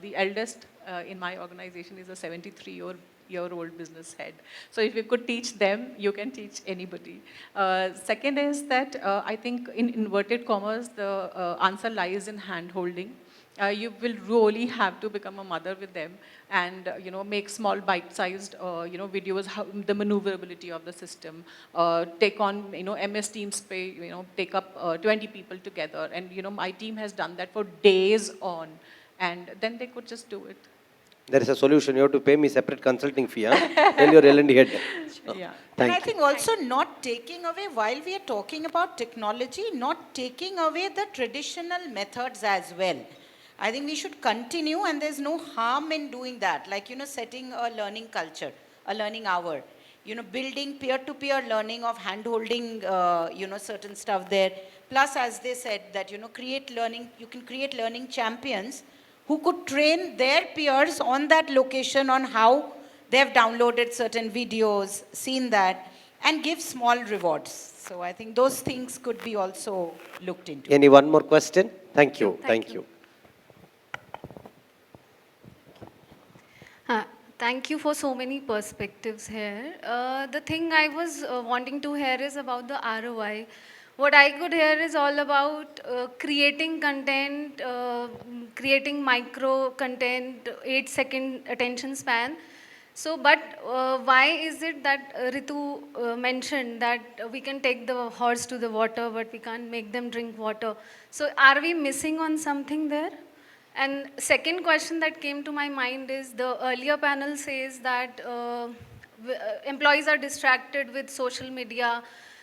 The eldest in my organization is a 73-year-old business head. So if you could teach them, you can teach anybody. Second is that I think in inverted commas, the answer lies in hand-holding. You will really have to become a mother with them and make small bite-sized videos, how, the maneuverability of the system, take on MS Teams, take up 20 people together, and my team has done that for days on, and then they could just do it. There is a solution. You have to pay me separate consulting fee. Tell your L&D head. Yeah. And I Thank you. think also not taking away, while we are talking about technology, not taking away the traditional methods as well. I think we should continue, and there's no harm in doing that. Like, setting a learning culture, a learning hour, building peer-to-peer learning of hand-holding, certain stuff there. Plus, as they said, that, you can create learning champions who could train their peers on that location on how they've downloaded certain videos, seen that, and give small rewards. So I think those things could be also looked into. Any one more question? Thank you. Thank Thank you. you. Thank you for so many perspectives here. The thing I was wanting to hear is about the ROI. What I could hear is all about creating content, creating micro content, 8-second attention span. So, but why is it that Ritu mentioned that we can take the horse to the water, but we can't make them drink water? So, are we missing on something there? And second question that came to my mind is the earlier panel says that employees are distracted with social media,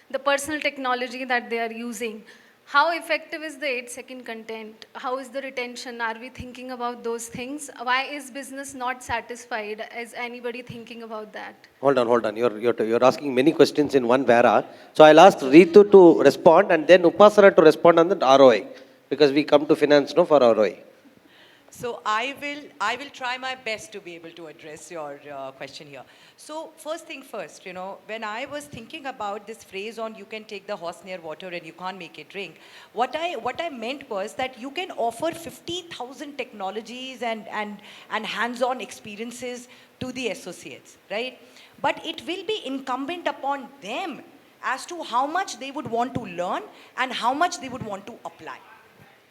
the personal technology that they are using. How effective is the 8-second content? How is the retention? Are we thinking about those things? Why is business not satisfied? Is anybody thinking about that? Hold on. You're asking many questions in one para. So I'll ask Ritu to respond and then Upasna to respond on the ROI. Because we come to finance for ROI. So I will try my best to be able to address your question here. So first thing first, when I was thinking about this phrase on you can take the horse near water and you can't make it drink, what I meant was that you can offer 50,000 technologies and hands-on experiences to the associates, right? But it will be incumbent upon them as to how much they would want to learn and how much they would want to apply.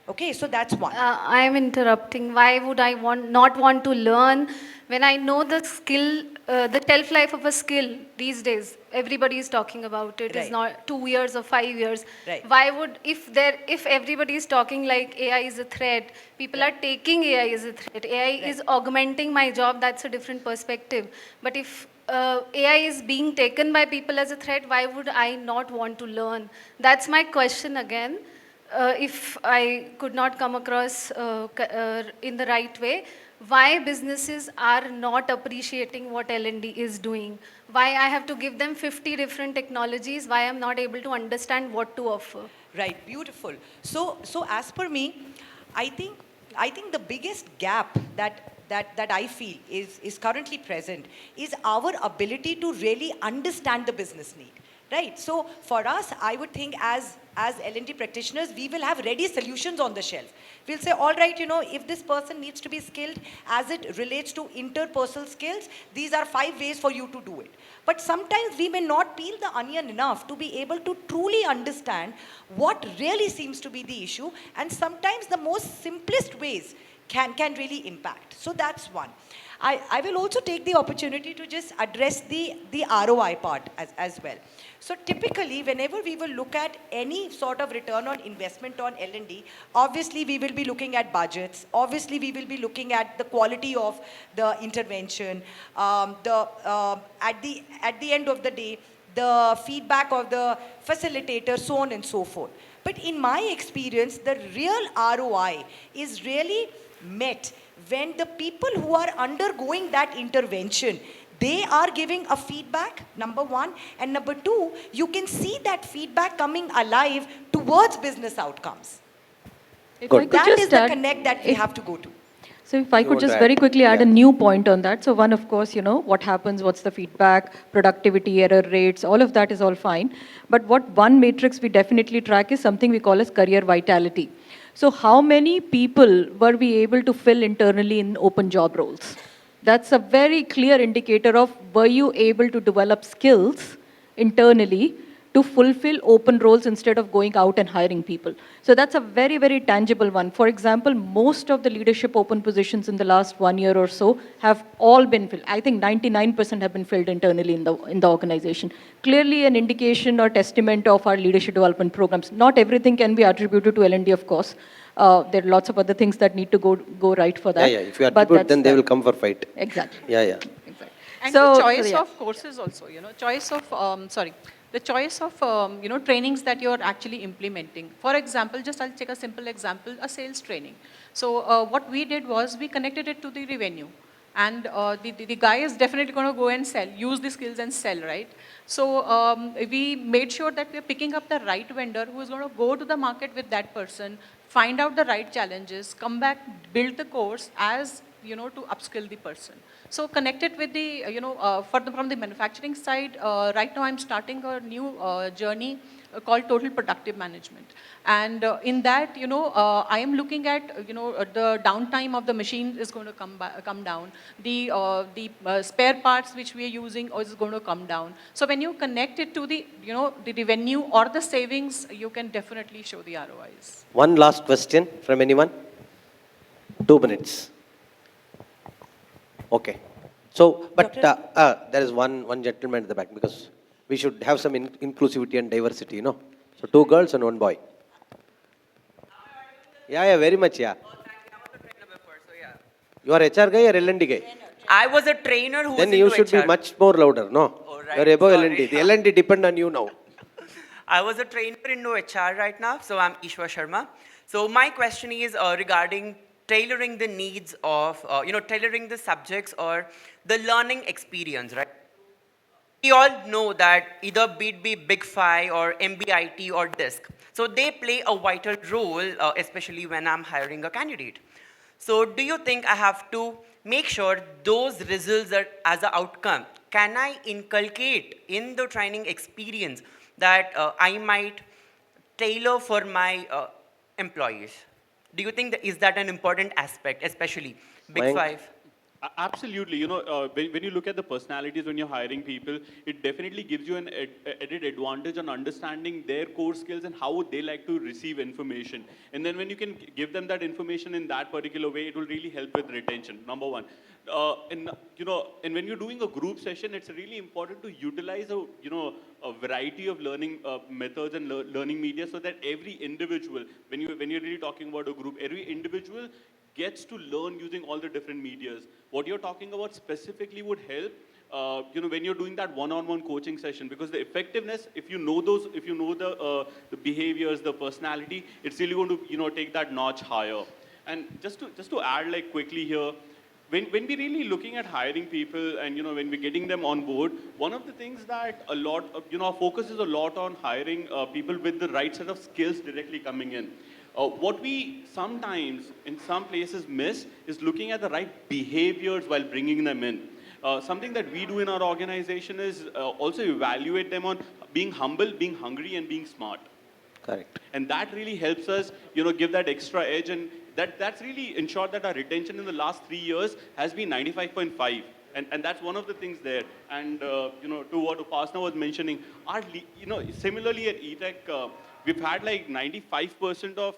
Okay, so that's one. I am interrupting. Why would I not want to learn when I know the skill, the shelf life of a skill these days? Everybody is talking about it. Right. It's not 2 years or 5 years. Right. Why would, if everybody is talking like AI is a threat, people are taking AI as a threat. AI is augmenting my job. That's a different perspective. But if AI is being taken by people as a threat, why would I not want to learn? That's my question again. If I could not come across in the right way, why businesses are not appreciating what L&D is doing? Why I have to give them 50 different technologies? Why I'm not able to understand what to offer? Right, beautiful. So as per me, I think the biggest gap that I feel is currently present is our ability to really understand the business need. Right, so for us, I would think as L&D practitioners, we will have ready solutions on the shelf. We'll say, all right, if this person needs to be skilled as it relates to interpersonal skills, these are 5 ways for you to do it. But sometimes we may not peel the onion enough to be able to truly understand what really seems to be the issue. And sometimes the most simplest ways can really impact. So that's one. I will also take the opportunity to just address the ROI part as well. So typically, whenever we will look at any sort of return on investment on L&D, obviously we will be looking at budgets. Obviously, we will be looking at the quality of the intervention. At the end of the day, the feedback of the facilitator, so on and so forth. But in my experience, the real ROI is really met when the people who are undergoing that intervention, they are giving a feedback, number one, and number two, you can see that feedback coming alive towards business outcomes. If I could That just is the add- connect that we have to go to. So if I could want just to very add? quickly add a Yeah. new point on that. So one, of course, what happens, what's the feedback, productivity, error rates, all of that is all fine. But what one matrix we definitely track is something we call as career vitality. So how many people were we able to fill internally in open job roles? That's a very clear indicator of were you able to develop skills internally to fulfill open roles instead of going out and hiring people. So that's a very, very tangible one. For example, most of the leadership open positions in the last 1 year or so have all been filled. I think 99% have been filled internally in the organization. Clearly an indication or testament of our leadership development programs. Not everything can be attributed to L&D, of course. There are lots of other things that need to go right for that. Yeah, yeah. If you But attribute, that's then they that. will come for fight. Exactly. Yeah, yeah. Exactly. And So- the choice yeah. of courses also, the choice of, trainings that you're actually implementing. For example, I'll take a simple example, a sales training. So what we did was we connected it to the revenue. And the guy is definitely going to go and sell, use the skills and sell, right? So we made sure that we're picking up the right vendor who is going to go to the market with that person, find out the right challenges, come back, build the course as, to upskill the person. So connected with the, from the manufacturing side, right now I'm starting a new journey called Total Productive Management. And in that, I am looking at, the downtime of the machine is going to come down. The spare parts which we are using is going to come down. So when you connect it to the, the revenue or the savings, you can definitely show the ROIs. One last question from anyone? 2 minutes. Okay. So, but there is one gentleman at the back because we should have some inclusivity and diversity, So 2 girls and 1 boy. Yeah, very much, yeah. You are HR guy or L&D guy? I was a trainer who Then was you into should HR. be much more louder, no? Oh, right. You are above Sorry. L&D. The L&D depend on you now. I was a trainer in HR right now, so I'm Ishwar Sharma. So my question is regarding tailoring the needs of, tailoring the subjects or the learning experience, right? We all know that either be Big Five or MBIT or DISC. So they play a vital role, especially when I'm hiring a candidate. So do you think I have to make sure those results are, as an outcome, can I inculcate in the training experience that I might tailor for my employees? Do you think is that an important aspect, especially Big Mayank? Five? Absolutely. When you look at the personalities when you're hiring people, it definitely gives you an added advantage on understanding their core skills and how they like to receive information. And then when you can give them that information in that particular way, it will really help with retention, number one. And when you're doing a group session, it's really important to utilize a variety of learning methods and learning media so that every individual, when you're really talking about a group, every individual gets to learn using all the different medias. What you're talking about specifically would help, when you're doing that one-on-one coaching session, because the effectiveness, if you know the behaviors, the personality, it's really going to, take that notch higher. And just to add like quickly here, when we're really looking at hiring people and, when we're getting them on board, one of the things that a lot, our focus is a lot on hiring people with the right set of skills directly coming in. What we sometimes, in some places, miss is looking at the right behaviors while bringing them in. Something that we do in our organization is also evaluate them on being humble, being hungry, and being smart. Correct. And that really helps us, give that extra edge, and that's really ensured that our retention in the last 3 years has been 95.5. And that's one of the things there. And, to what Upasna was mentioning, similarly at Etech, we've had like 95% of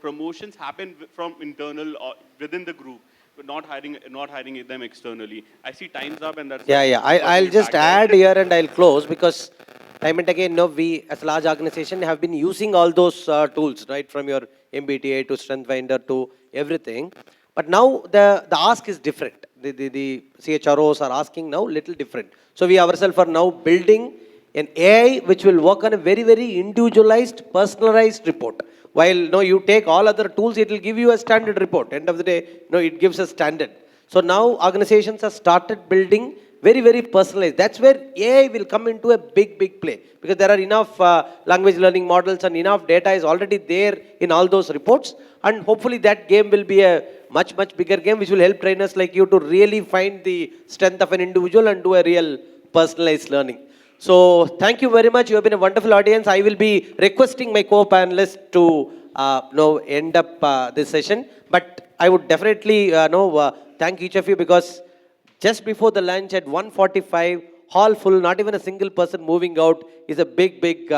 promotions happen from internal or within the group, but not hiring them externally. I see time's up, and that's I'll just add here and I'll close, because time and again, we as a large organization have been using all those tools, right, from your MBTA to StrengthFinder to everything. But now the ask is different. The CHROs are asking now little different. So we ourselves are now building an AI which will work on a very, very individualized, personalized report. While you take all other tools, it will give you a standard report. End of the day, it gives a standard. So now organizations have started building very, very personalized. That's where AI will come into a big, big play, because there are enough language learning models and enough data is already there in all those reports. And hopefully that game will be a much, much bigger game, which will help trainers like you to really find the strength of an individual and do a real personalized learning. So thank you very much. You have been a wonderful audience. I will be requesting my co-panelists to end up this session. But I would definitely thank each of you, because just before the lunch at 1:45, hall full, not even a single person moving out, is a big, big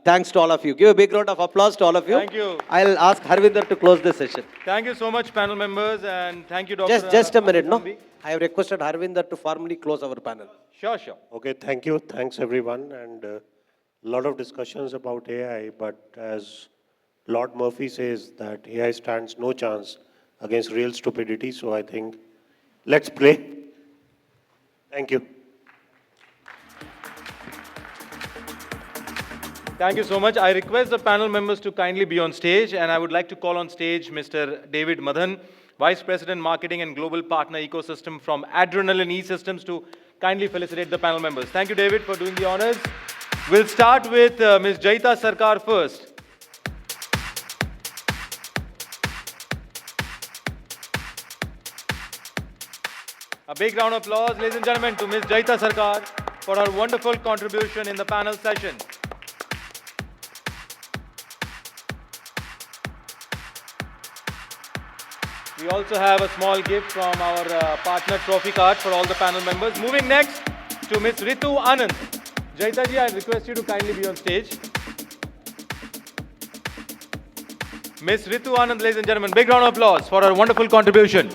thanks to all of you. Give a big round of applause to all of you. Thank you. I'll ask Harvinder to close this session. Thank you so much, panel members, and thank you, Dr. Just a minute, Anbuthambi. I have requested Harvinder to formally close our panel. Sure, sure. Okay, thank you. Thanks, everyone. And a lot of discussions about AI, but as Lord Murphy says, that AI stands no chance against real stupidity. So I think let's play. Thank you. Thank you so much. I request the panel members to kindly be on stage, and I would like to call on stage Mr. David Madhan, Vice President Marketing and Global Partner Ecosystem from Adrenaline E-Systems, to kindly felicitate the panel members. Thank you, David, for doing the honors. We'll start with Ms. Jayeeta Sarkar first. A big round of applause, ladies and gentlemen, to Ms. Jayeeta Sarkar for her wonderful contribution in the panel session. We also have a small gift from our partner trophy card for all the panel members. Moving next to Ms. Ritu Anand. Jayeeta ji, I request you to kindly be on stage. Ms. Ritu Anand, ladies and gentlemen, big round of applause for her wonderful contribution.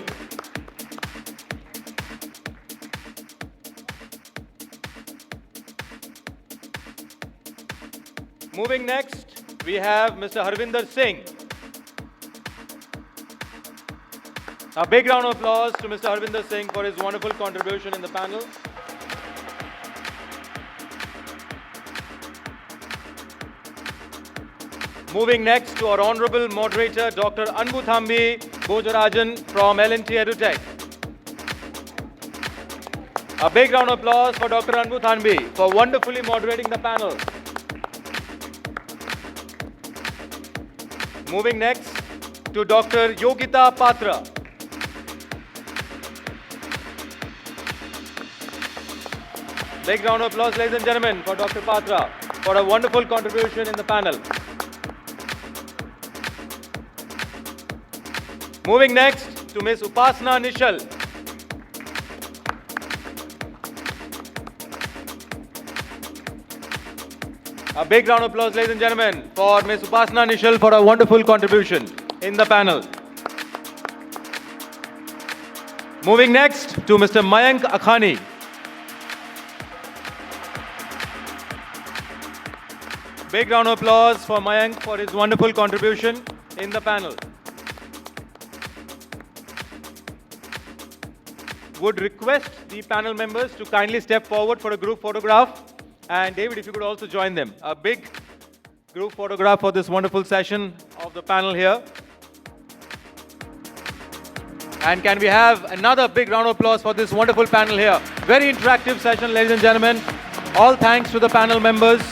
Moving next, we have Mr. Harvinder Singh. A big round of applause to Mr. Harvinder Singh for his wonderful contribution in the panel. Moving next to our honorable moderator, Dr. Anbuthambi Bojarajan from L&T EduTech. A big round of applause for Dr. Anbuthambi for wonderfully moderating the panel. Moving next to Dr. Yogita Patra. Big round of applause, ladies and gentlemen, for Dr. Patra for a wonderful contribution in the panel. Moving next to Ms. Upasna Nischal. A big round of applause, ladies and gentlemen, for Ms. Upasna Nischal for a wonderful contribution in the panel. Moving next to Mr. Mayank Akhani. Big round of applause for Mayank for his wonderful contribution in the panel. Would request the panel members to kindly step forward for a group photograph. And David, if you could also join them. A big group photograph for this wonderful session of the panel here. And can we have another big round of applause for this wonderful panel here. Very interactive session, ladies and gentlemen. All thanks to the panel members.